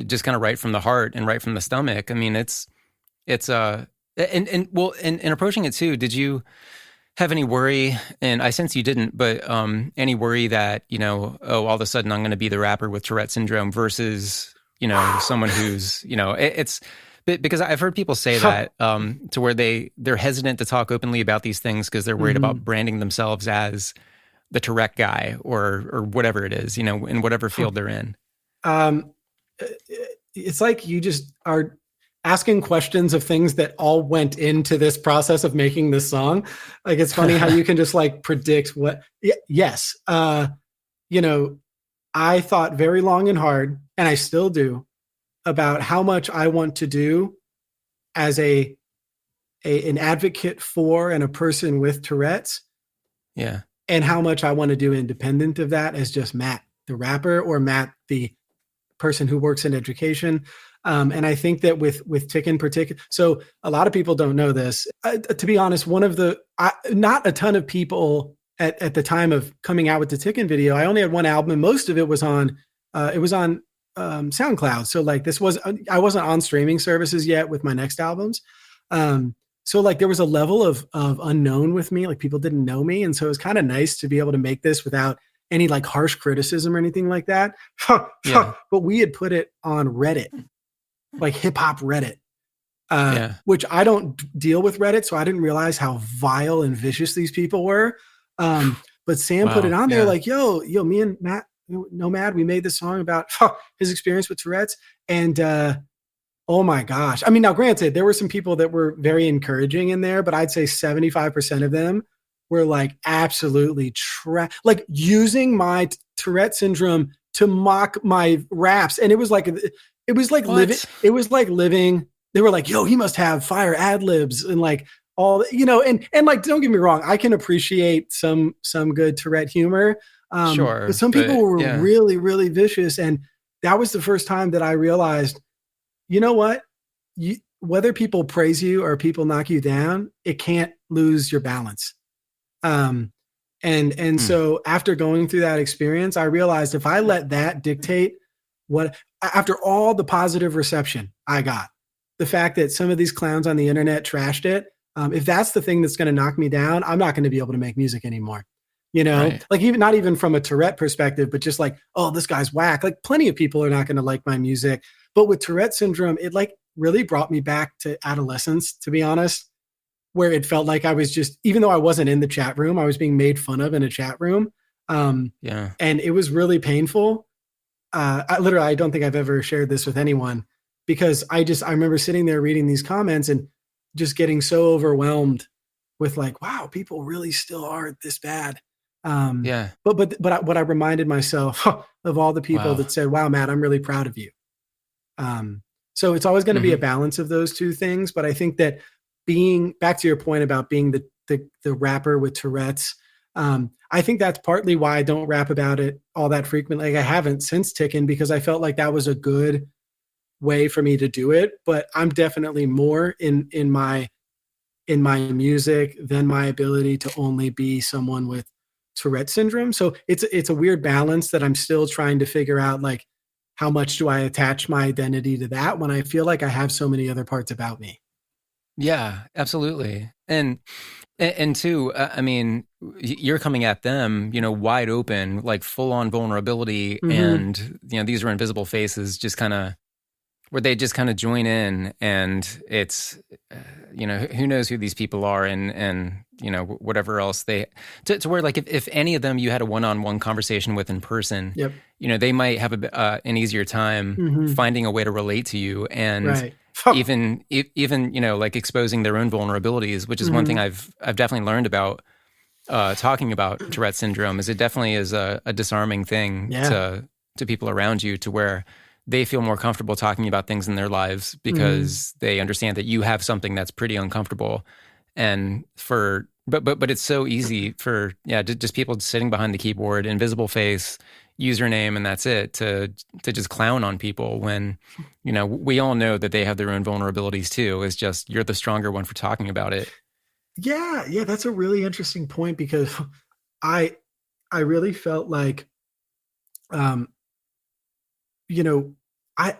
just kind of write from the heart and write from the stomach, I mean, it's and approaching it too. Did you have any worry, and I sense you didn't, but any worry that, you know, oh, all of a sudden I'm going to be the rapper with Tourette syndrome versus, you know, someone who's, you know, it's because I've heard people say that to where they're hesitant to talk openly about these things because they're worried about branding themselves as the Tourette guy or whatever it is, you know, in whatever field they're in. It's like you just are asking questions of things that all went into this process of making this song. Like, it's funny how you can just like predict what, yes. You know, I thought very long and hard, and I still do, about how much I want to do as an advocate for and a person with Tourette's. Yeah. And how much I want to do independent of that as just Matt, the rapper, or Matt, the person who works in education. And I think that with Tick in particular, so a lot of people don't know this. To be honest, not a ton of people at the time of coming out with the Tick in video, I only had one album, and most of it was on SoundCloud. So like I wasn't on streaming services yet with my next albums. So like there was a level of unknown with me, like people didn't know me. And so it was kind of nice to be able to make this without any like harsh criticism or anything like that. But we had put it on Reddit, like hip hop Reddit, which I don't deal with Reddit. So I didn't realize how vile and vicious these people were. But Sam put it on there like, yo, me and Matt, noMad, we made this song about his experience with Tourette's. And oh my gosh. I mean, now granted, there were some people that were very encouraging in there, but I'd say 75% of them were like absolutely like using my Tourette syndrome to mock my raps. And it was like living. They were like, yo, he must have fire ad libs and like all, you know, and like, don't get me wrong, I can appreciate some good Tourette humor. Sure. But some people were really, really vicious. And that was the first time that I realized, you know what, whether people praise you or people knock you down, it can't lose your balance. So after going through that experience, I realized if I let that dictate after all the positive reception I got, the fact that some of these clowns on the internet trashed it, if that's the thing that's going to knock me down, I'm not going to be able to make music anymore. You know, like not even from a Tourette perspective, but just like, oh, this guy's whack. Like plenty of people are not going to like my music. But with Tourette syndrome, it like really brought me back to adolescence, to be honest, where it felt like I was just, even though I wasn't in the chat room, I was being made fun of in a chat room. And it was really painful. I don't think I've ever shared this with anyone, because I remember sitting there reading these comments and just getting so overwhelmed with like, wow, people really still are this bad. But what I reminded myself of all the people that said, wow, Matt, I'm really proud of you. So it's always going to be a balance of those two things. But I think that being back to your point about being the rapper with Tourette's, I think that's partly why I don't rap about it all that frequently. Like I haven't since Tickin', because I felt like that was a good way for me to do it. But I'm definitely more in my music than my ability to only be someone with Tourette syndrome. So it's a weird balance that I'm still trying to figure out, like, how much do I attach my identity to that when I feel like I have so many other parts about me? Yeah, absolutely. And two, I mean, you're coming at them, wide open, like full on vulnerability. Mhm. And, these are invisible faces just kind of where they just kind of join in, and it's, who knows who these people are, and whatever else to where, like, if any of them you had a one-on-one conversation with in person, Yep. they might have an easier time Mhm. finding a way to relate to you, and Right. even like exposing their own vulnerabilities, which is one thing I've definitely learned about talking about Tourette syndrome, is it definitely is a disarming thing Yeah. to people around you, to where they feel more comfortable talking about things in their lives because they understand that you have something that's pretty uncomfortable. And but it's so easy for just people sitting behind the keyboard, invisible face, username, and that's it, to just clown on people when we all know that they have their own vulnerabilities too. It's just you're the stronger one for talking about it. Yeah, that's a really interesting point, because I really felt like, I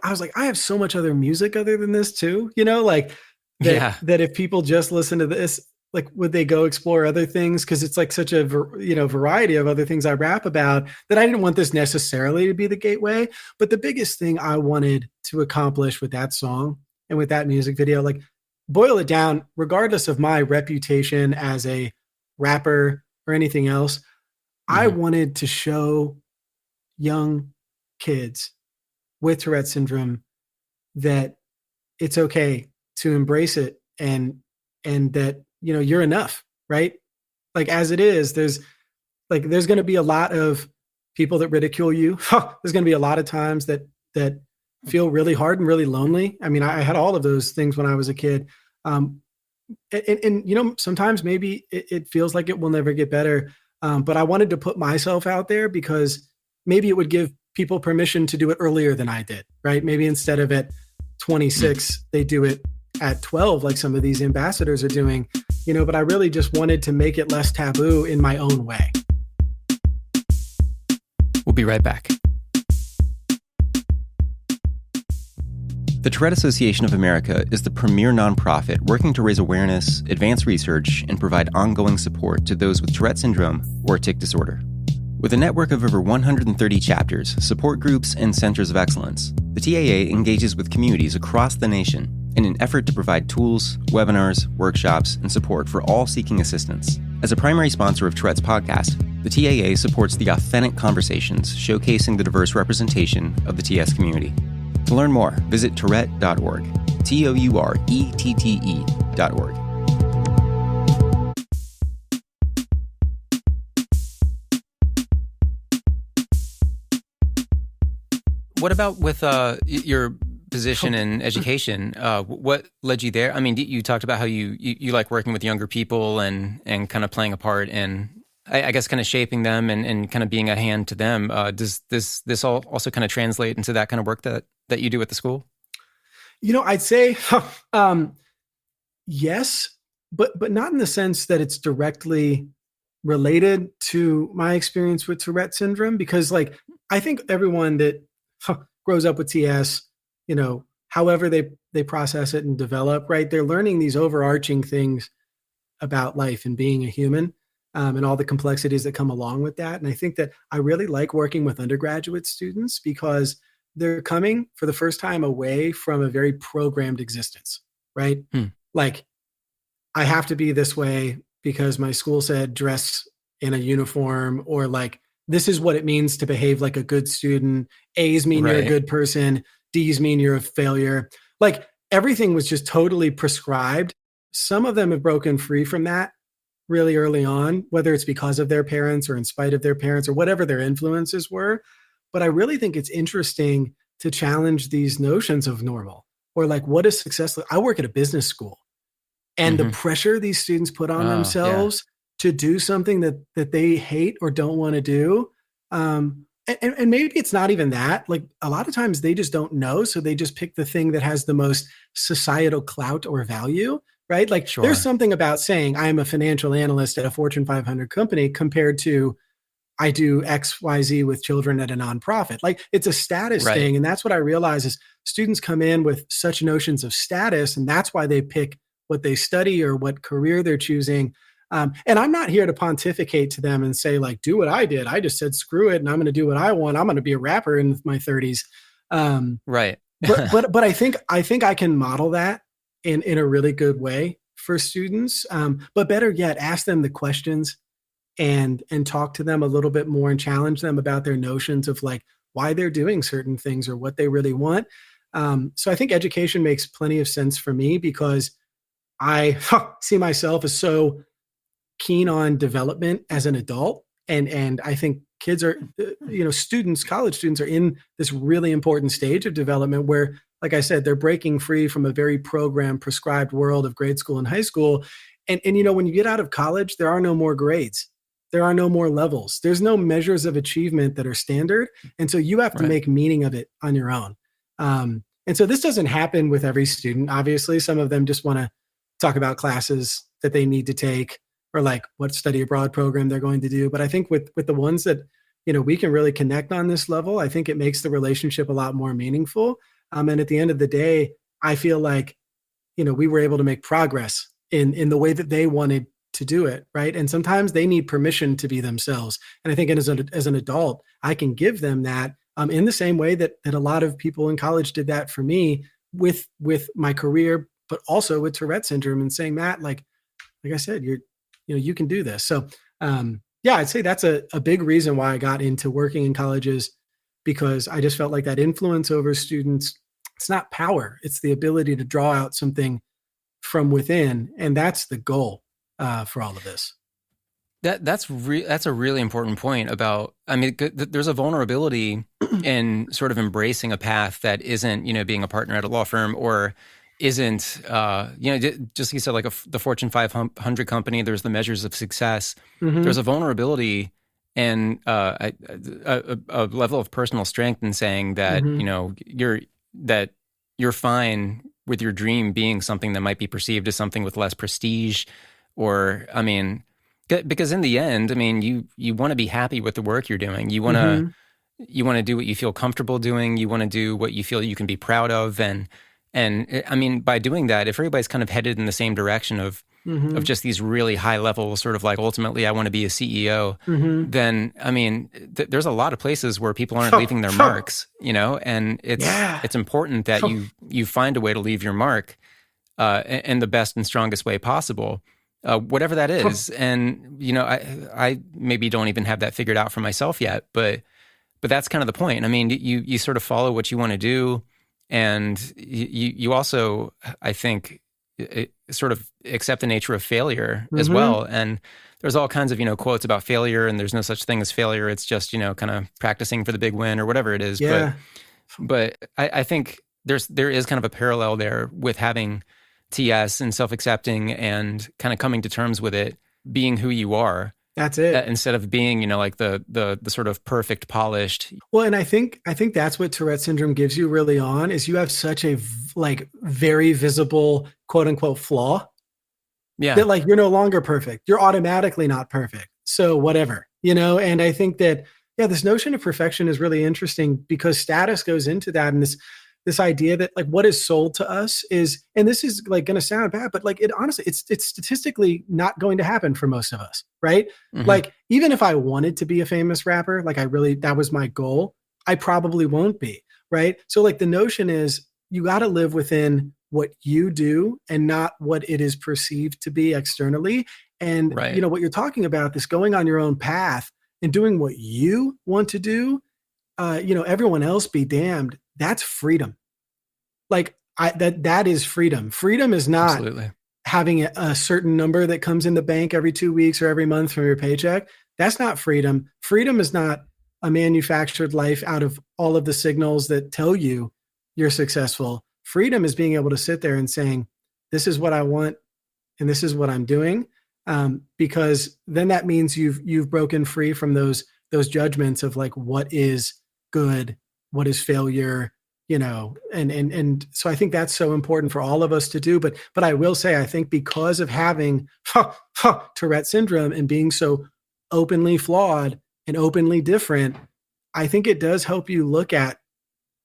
was like, I have so much other music other than this too, like that if people just listen to this, like, would they go explore other things? Cause it's like such a, variety of other things I rap about, that I didn't want this necessarily to be the gateway. But the biggest thing I wanted to accomplish with that song and with that music video, like, boil it down, regardless of my reputation as a rapper or anything else, I wanted to show young kids with Tourette syndrome that it's okay to embrace it, and that, you're enough, right? Like, as it is, there's going to be a lot of people that ridicule you. There's going to be a lot of times that feel really hard and really lonely. I mean, I had all of those things when I was a kid. And sometimes maybe it feels like it will never get better. But I wanted to put myself out there, because maybe it would give people permission to do it earlier than I did, right? Maybe instead of at 26, they do it at 12, like some of these ambassadors are doing, but I really just wanted to make it less taboo in my own way. We'll be right back. The Tourette Association of America is the premier nonprofit working to raise awareness, advance research, and provide ongoing support to those with Tourette syndrome or tic disorder. With a network of over 130 chapters, support groups, and centers of excellence, the TAA engages with communities across the nation in an effort to provide tools, webinars, workshops, and support for all seeking assistance. As a primary sponsor of Tourette's podcast, the TAA supports the authentic conversations showcasing the diverse representation of the TS community. To learn more, visit Tourette.org, TOURETTE.org. What about with your position in education? What led you there? I mean, you talked about how you like working with younger people and kind of playing a part in, I guess, kind of shaping them and kind of being a hand to them. Does this also kind of translate into that kind of work that you do at the school? I'd say yes, but not in the sense that it's directly related to my experience with Tourette syndrome, because, like, I think everyone that grows up with TS, however they process it and develop, right? They're learning these overarching things about life and being a human, and all the complexities that come along with that. And I think that I really like working with undergraduate students, because they're coming for the first time away from a very programmed existence, right? Like, I have to be this way because my school said dress in a uniform, or like, this is what it means to behave like a good student. A's mean you're a good person. D's mean you're a failure. Like, everything was just totally prescribed. Some of them have broken free from that really early on, whether it's because of their parents or in spite of their parents or whatever their influences were. But I really think it's interesting to challenge these notions of normal, or like, what is success? I work at a business school, and the pressure these students put on themselves to do something that they hate or don't want to do. And maybe it's not even that. Like, a lot of times they just don't know. So they just pick the thing that has the most societal clout or value, right? Like, there's something about saying I'm a financial analyst at a Fortune 500 company compared to I do X, Y, Z with children at a nonprofit. Like, it's a status thing. And that's what I realize is students come in with such notions of status, and that's why they pick what they study or what career they're choosing. And I'm not here to pontificate to them and say, like, do what I did. I just said, screw it. And I'm going to do what I want. I'm going to be a rapper in my 30s. Right. but I think I can model that in a really good way for students. But better yet, ask them the questions and talk to them a little bit more and challenge them about their notions of like why they're doing certain things or what they really want. So I think education makes plenty of sense for me because I see myself as so keen on development as an adult. And I think kids are, students, college students are in this really important stage of development where, like I said, they're breaking free from a very programmed, prescribed world of grade school and high school. And when you get out of college, there are no more grades. There are no more levels. There's no measures of achievement that are standard. And so you have to make meaning of it on your own. And so this doesn't happen with every student. Obviously, some of them just want to talk about classes that they need to take or like what study abroad program they're going to do. But I think with the ones that, we can really connect on this level, I think it makes the relationship a lot more meaningful. And at the end of the day, I feel like, we were able to make progress in the way that they wanted to do it. Right. And sometimes they need permission to be themselves. And I think as an adult, I can give them that in the same way that a lot of people in college did that for me with my career, but also with Tourette syndrome and saying that, like I said, you can do this. So, I'd say that's a big reason why I got into working in colleges, because I just felt like that influence over students, it's not power, it's the ability to draw out something from within. And that's the goal for all of this. That's a really important point about, there's a vulnerability in sort of embracing a path that isn't, being a partner at a law firm or isn't, just like you said, like the Fortune 500 company, there's the measures of success. Mm-hmm. There's a vulnerability and a level of personal strength in saying that, you're fine with your dream being something that might be perceived as something with less prestige or, because in the end, you want to be happy with the work you're doing. You want to do what you feel comfortable doing. You want to do what you feel you can be proud of. And by doing that, if everybody's kind of headed in the same direction of just these really high level sort of like, ultimately, I want to be a CEO, then, there's a lot of places where people aren't leaving their marks, and it's important that you find a way to leave your mark in the best and strongest way possible, whatever that is. And, I maybe don't even have that figured out for myself yet, but that's kind of the point. You sort of follow what you want to do. And you also, I think, sort of accept the nature of failure as well. And there's all kinds of, quotes about failure, and there's no such thing as failure. It's just, kind of practicing for the big win or whatever it is. Yeah. But I think there is kind of a parallel there with having TS and self-accepting and kind of coming to terms with it, being who you are. That's it. Instead of being, like the sort of perfect, polished. Well, and I think that's what Tourette syndrome gives you early on is you have such a very visible quote unquote flaw. Yeah. That you're no longer perfect. You're automatically not perfect. So whatever, and I think that, this notion of perfection is really interesting because status goes into that. And this idea that what is sold to us is, and this is going to sound bad, but it honestly, it's statistically not going to happen for most of us, right? Mm-hmm. Even if I wanted to be a famous rapper, that was my goal, I probably won't be, right? So the notion is you got to live within what you do and not what it is perceived to be externally. And, what you're talking about, this going on your own path and doing what you want to do, everyone else be damned. That's freedom. That is freedom. Freedom is not Absolutely. Having a certain number that comes in the bank every 2 weeks or every month from your paycheck. That's not freedom. Freedom is not a manufactured life out of all of the signals that tell you you're successful. Freedom is being able to sit there and saying, this is what I want and this is what I'm doing. Because then that means you've broken free from those judgments of what is good, what is failure, and so I think that's so important for all of us to do. But I will say, I think because of having Tourette syndrome and being so openly flawed and openly different, I think it does help you look at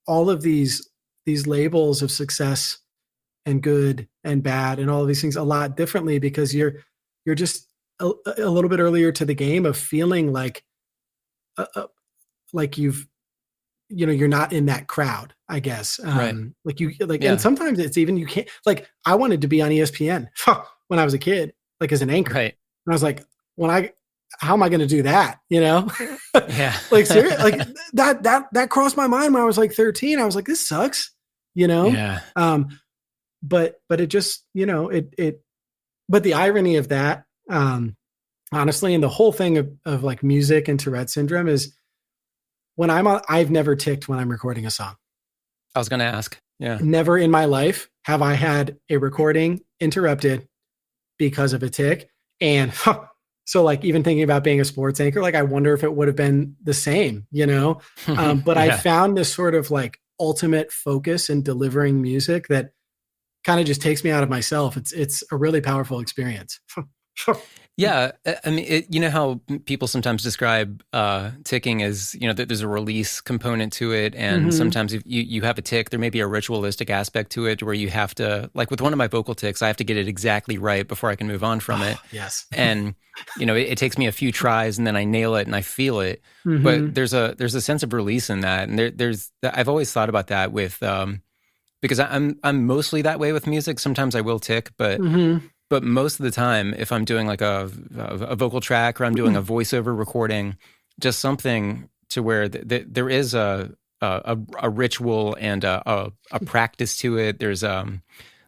all of these labels of success and good and bad and all of these things a lot differently because you're just a little bit earlier to the game of feeling like you've, you're not in that crowd, I guess. Right. And sometimes it's even, you can't, like, I wanted to be on ESPN when I was a kid, like as an anchor. Right. And I was like, how am I going to do that? Yeah. Like, seriously, like that crossed my mind when I was like 13. I was like, this sucks, Yeah. But it just, but the irony of that, honestly, and the whole thing of like music and Tourette syndrome is when I've never ticked when I'm recording a song. I was going to ask. Yeah. Never in my life have I had a recording interrupted because of a tick. And so like even thinking about being a sports anchor, like I wonder if it would have been the same, but I found this sort of like ultimate focus in delivering music that kind of just takes me out of myself. It's a really powerful experience. Yeah. I mean, you know how people sometimes describe ticking as, that there's a release component to it. And sometimes if you have a tick, there may be a ritualistic aspect to it where you have to, like with one of my vocal ticks, I have to get it exactly right before I can move on from it. Yes. And, it takes me a few tries and then I nail it and I feel it. But there's a sense of release in that. And I've always thought about that with, because I'm mostly that way with music. Sometimes I will tick, but most of the time, if I'm doing like a vocal track or I'm doing a voiceover recording, just something to where there is a ritual and a practice to it.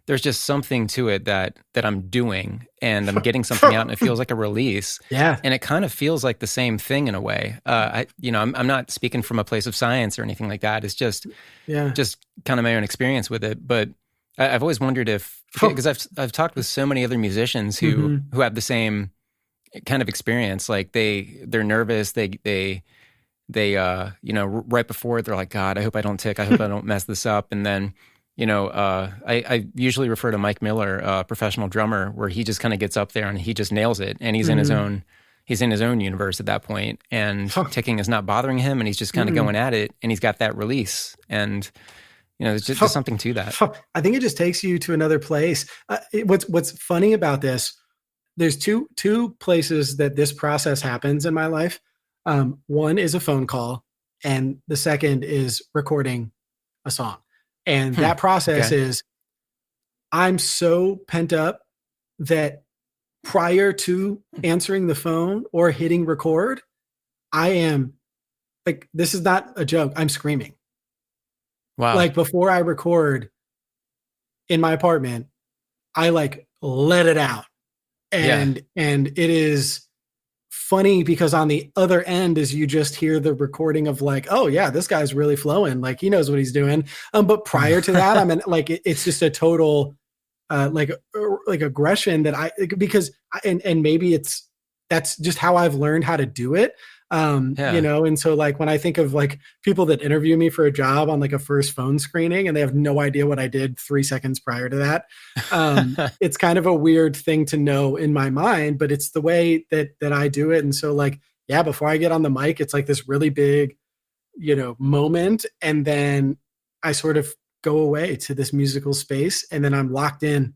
There's just something to it that I'm doing and I'm getting something out and it feels like a release. Yeah. And it kind of feels like the same thing in a way. I'm not speaking from a place of science or anything like that. It's just kind of my own experience with it. But I've always wondered because I've talked with so many other musicians who have the same kind of experience. Like they're nervous. They right before it, they're like, God, I hope I don't tick. I hope I don't mess this up. And then, I usually refer to Mike Miller, a professional drummer, where he just kind of gets up there and he just nails it. And he's in his own universe at that point. And ticking is not bothering him. And he's just kind of going at it. And he's got that release. And there's just something to that. I think it just takes you to another place. What's funny about this, there's two places that this process happens in my life. One is a phone call, and the second is recording a song. And that process is, I'm so pent up that prior to answering the phone or hitting record, I am like, this is not a joke. I'm screaming. Wow. Like before I record in my apartment, I like let it out. And it is funny because on the other end is you just hear the recording of like, oh yeah, this guy's really flowing. Like he knows what he's doing. But prior to that, I mean, like it's just a total like aggression and maybe that's just how I've learned how to do it. And so like when I think of like people that interview me for a job on like a first phone screening and they have no idea what I did 3 seconds prior to that, it's kind of a weird thing to know in my mind, but it's the way that I do it. And so like, yeah, before I get on the mic, it's like this really big, moment. And then I sort of go away to this musical space and then I'm locked in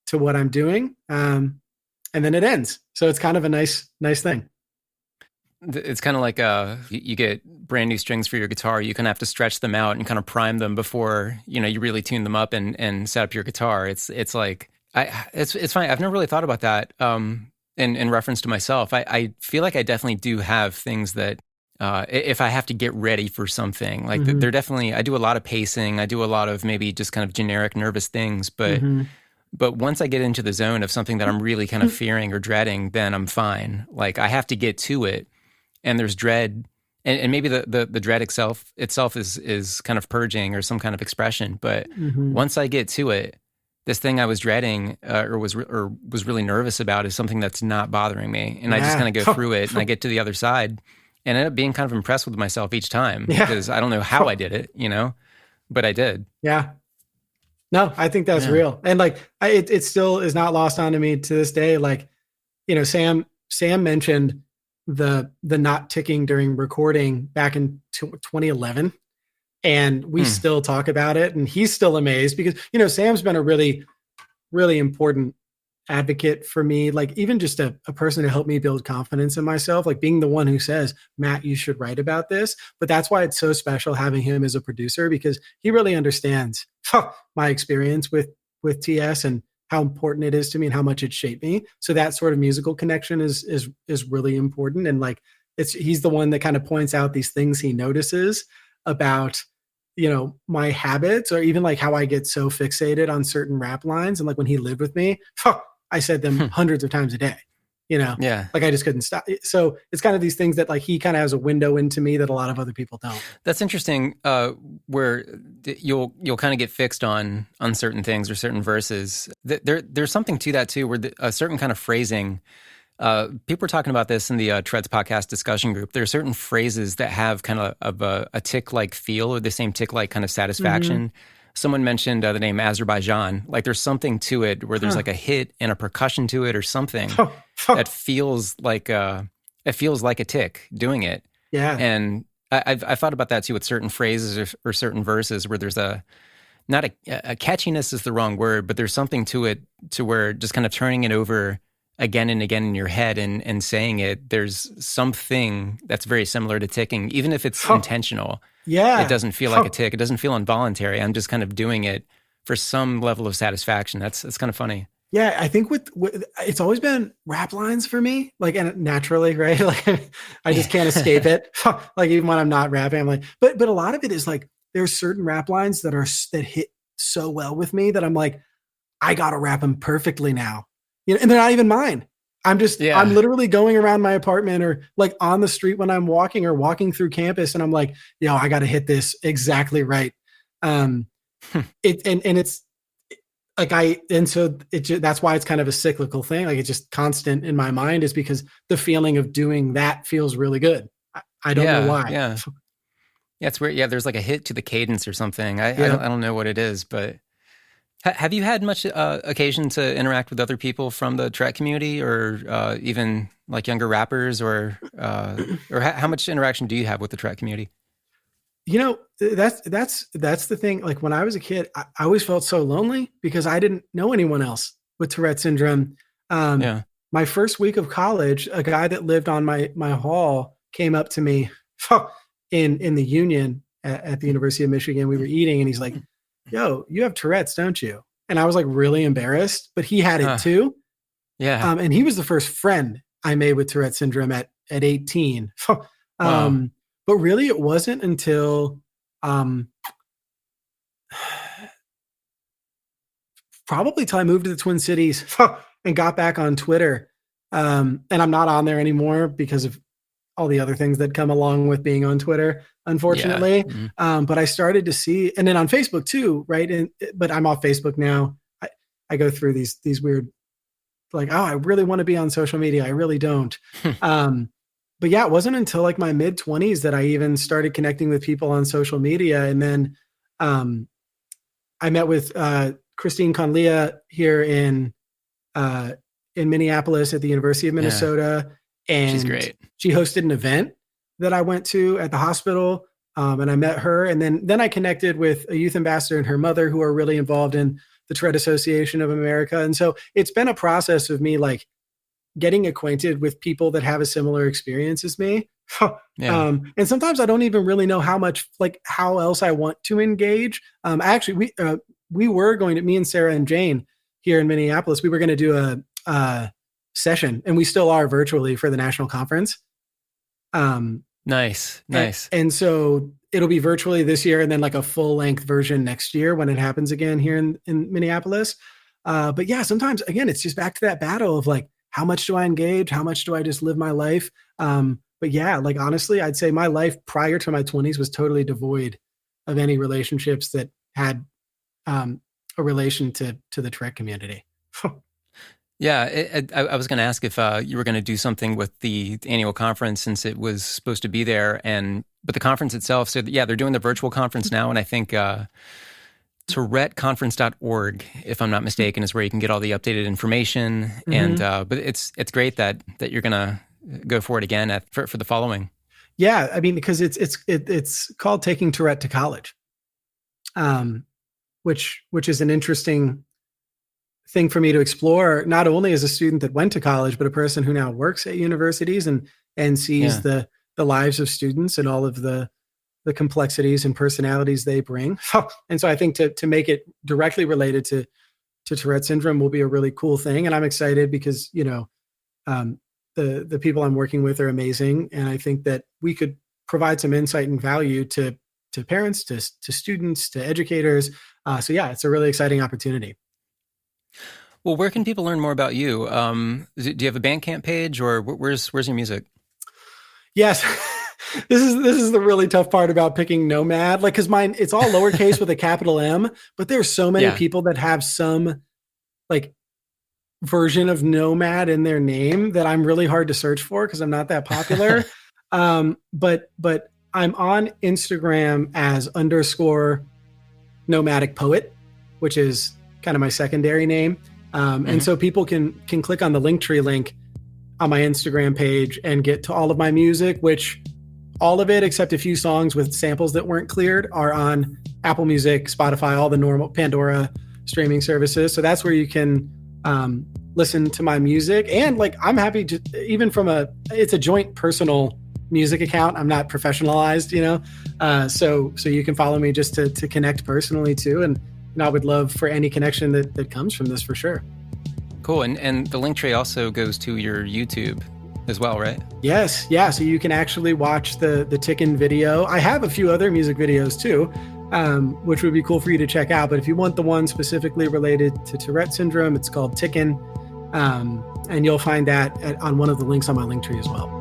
to what I'm doing. And then it ends. So it's kind of a nice thing. It's kind of like you get brand new strings for your guitar. You kind of have to stretch them out and kind of prime them before you really tune them up and set up your guitar. It's like it's fine. I've never really thought about that in reference to myself. I feel like I definitely do have things that if I have to get ready for something, like they're definitely. I do a lot of pacing. I do a lot of maybe just kind of generic nervous things, but. But once I get into the zone of something that I'm really kind of fearing or dreading, then I'm fine. Like I have to get to it. And there's dread, and maybe the dread itself is kind of purging or some kind of expression. But once I get to it, this thing I was dreading or was really nervous about is something that's not bothering me, and I just kind of go through it, and I get to the other side, and end up being kind of impressed with myself each time because I don't know how I did it, but I did. Yeah. No, I think that's real, and like it still is not lost onto me to this day. Like, Sam mentioned the not ticking during recording back in 2011. And we still talk about it, and he's still amazed because, Sam's been a really, really important advocate for me, like even just a person to help me build confidence in myself, like being the one who says, Matt, you should write about this. But that's why it's so special having him as a producer, because he really understands my experience with TS and how important it is to me and how much it shaped me. So that sort of musical connection is really important. And like, he's the one that kind of points out these things he notices about, my habits, or even like how I get so fixated on certain rap lines. And like when he lived with me, I said them hundreds of times a day, Yeah. like I just couldn't stop. So it's kind of these things that like he kind of has a window into me that a lot of other people don't. That's interesting, where you'll kind of get fixed on certain things or certain verses. There's something to that too, where a certain kind of phrasing, people were talking about this in the Tourette's podcast discussion group. There are certain phrases that have kind of a tick-like feel, or the same tick-like kind of satisfaction. Someone mentioned the name Azerbaijan. Like there's something to it where there's like a hit and a percussion to it or something that feels like a tick doing it. Yeah. And I've thought about that too with certain phrases or certain verses where there's not a catchiness is the wrong word, but there's something to it to where just kind of turning it over again and again in your head and saying it, there's something that's very similar to ticking, even if it's intentional. Yeah. It doesn't feel like a tick. It doesn't feel involuntary. I'm just kind of doing it for some level of satisfaction. That's kind of funny. Yeah, I think with it's always been rap lines for me, like, and naturally, right? Like I just can't escape it. Like even when I'm not rapping, I'm like, but a lot of it is like there's certain rap lines that hit so well with me that I'm like, I gotta rap them perfectly now, and they're not even mine. I'm literally going around my apartment or like on the street when I'm walking or walking through campus, and I'm like, I got to hit this exactly right. It's like that's why it's kind of a cyclical thing. Like it's just constant in my mind, is because the feeling of doing that feels really good. I don't know why. Yeah, it's weird. Yeah, there's like a hit to the cadence or something. I don't know what it is, but. Have you had much occasion to interact with other people from the Tourette community, or even like younger rappers, or how much interaction do you have with the Tourette community? That's the thing. Like when I was a kid, I always felt so lonely because I didn't know anyone else with Tourette syndrome. My first week of college, a guy that lived on my hall came up to me in the Union at the University of Michigan. We were eating, and he's like, yo, you have Tourette's, don't you? And I was like really embarrassed, but he had it too. Yeah. And he was the first friend I made with Tourette syndrome at 18. But really it wasn't until probably till I moved to the Twin Cities and got back on Twitter. And I'm not on there anymore because of all the other things that come along with being on Twitter, unfortunately. Yeah. But I started to see, and then on Facebook too, right? But I'm off Facebook now. I go through these weird, like, I really want to be on social media. I really don't. But yeah, it wasn't until like my mid 20s that I even started connecting with people on social media. And then I met with Christine Conlia here in Minneapolis at the University of Minnesota. Yeah. And she's great. She hosted an event that I went to at the hospital, and I met her. And then I connected with a youth ambassador and her mother, who are really involved in the Tourette Association of America. And so it's been a process of me like getting acquainted with people that have a similar experience as me. And sometimes I don't even really know how else I want to engage. Actually, we were going to, me and Sarah and Jane here in Minneapolis, we were going to do a session, and we still are virtually, for the national conference. Nice. And so it'll be virtually this year, and then like a full length version next year when it happens again here in Minneapolis. But yeah, sometimes again, it's just back to that battle of like, how much do I engage? How much do I just live my life? But yeah, like honestly, I'd say my life prior to my 20s was totally devoid of any relationships that had a relation to the Tourette community. Yeah, I was going to ask if you were going to do something with the annual conference, since it was supposed to be there, but the conference itself. So yeah, they're doing the virtual conference now, and I think TouretteConference.org, if I'm not mistaken, is where you can get all the updated information. And but it's great that you're going to go for it again for the following. Yeah, I mean, because it's called Taking Tourette to College, which is an interesting thing for me to explore, not only as a student that went to college, but a person who now works at universities and sees the lives of students and all of the complexities and personalities they bring. And so I think to make it directly related to Tourette syndrome will be a really cool thing. And I'm excited because, the people I'm working with are amazing. And I think that we could provide some insight and value to parents, to students, to educators. So yeah, it's a really exciting opportunity. Well, where can people learn more about you? Do you have a Bandcamp page, or where's your music? Yes. This is the really tough part about picking noMad. Like, cause mine, it's all lowercase with a capital M, but there's so many people that have some like version of noMad in their name that I'm really hard to search for because I'm not that popular. But I'm on Instagram as _nomadic poet, which is kind of my secondary name. And so people can click on the Linktree link on my Instagram page and get to all of my music, which all of it, except a few songs with samples that weren't cleared, are on Apple Music, Spotify, all the normal Pandora streaming services. So that's where you can listen to my music. And like, I'm happy to, even it's a joint personal music account. I'm not professionalized, so you can follow me just to connect personally too. And I would love for any connection that comes from this for sure. Cool. And the Linktree also goes to your YouTube as well, right? Yes. Yeah. So you can actually watch the Tickin' video. I have a few other music videos too, which would be cool for you to check out. But if you want the one specifically related to Tourette syndrome, it's called Tickin'. And you'll find that on one of the links on my Linktree as well.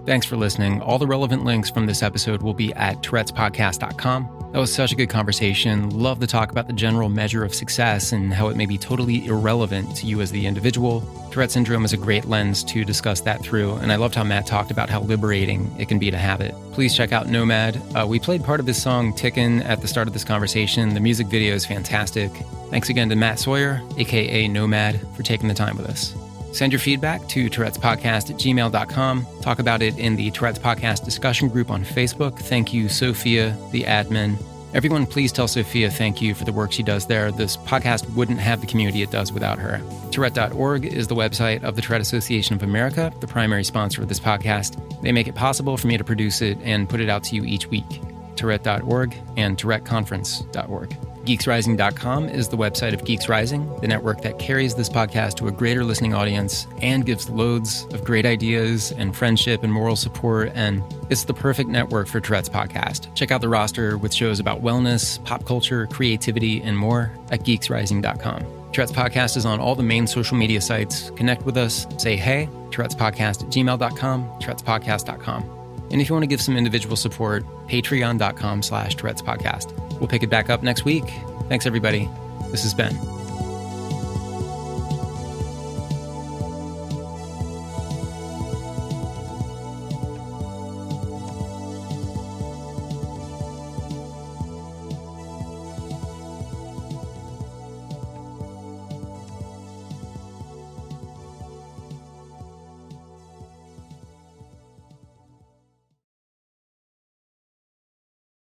Thanks for listening. All the relevant links from this episode will be at tourettespodcast.com. That was such a good conversation. Love to talk about the general measure of success and how it may be totally irrelevant to you as the individual. Tourette syndrome is a great lens to discuss that through, and I loved how Matt talked about how liberating it can be to have it. Please check out noMad. We played part of his song Tickin' at the start of this conversation. The music video is fantastic. Thanks again to Matt Sawyer, AKA noMad, for taking the time with us. Send your feedback to tourettespodcast@gmail.com. Talk about it in the Tourette's Podcast discussion group on Facebook. Thank you, Sophia, the admin. Everyone, please tell Sophia thank you for the work she does there. This podcast wouldn't have the community it does without her. Tourette.org is the website of the Tourette Association of America, the primary sponsor of this podcast. They make it possible for me to produce it and put it out to you each week. Tourette.org and TouretteConference.org. GeeksRising.com is the website of Geeks Rising, the network that carries this podcast to a greater listening audience and gives loads of great ideas and friendship and moral support, and it's the perfect network for Tourette's podcast. Check out the roster with shows about wellness, pop culture, creativity, and more at GeeksRising.com. Tourette's Podcast is on all the main social media sites. Connect with us, say hey, Tourette'sPodcast@gmail.com, Tourette'sPodcast.com. And if you want to give some individual support, patreon.com/Tourette'sPodcast. We'll pick it back up next week. Thanks, everybody. This is Ben.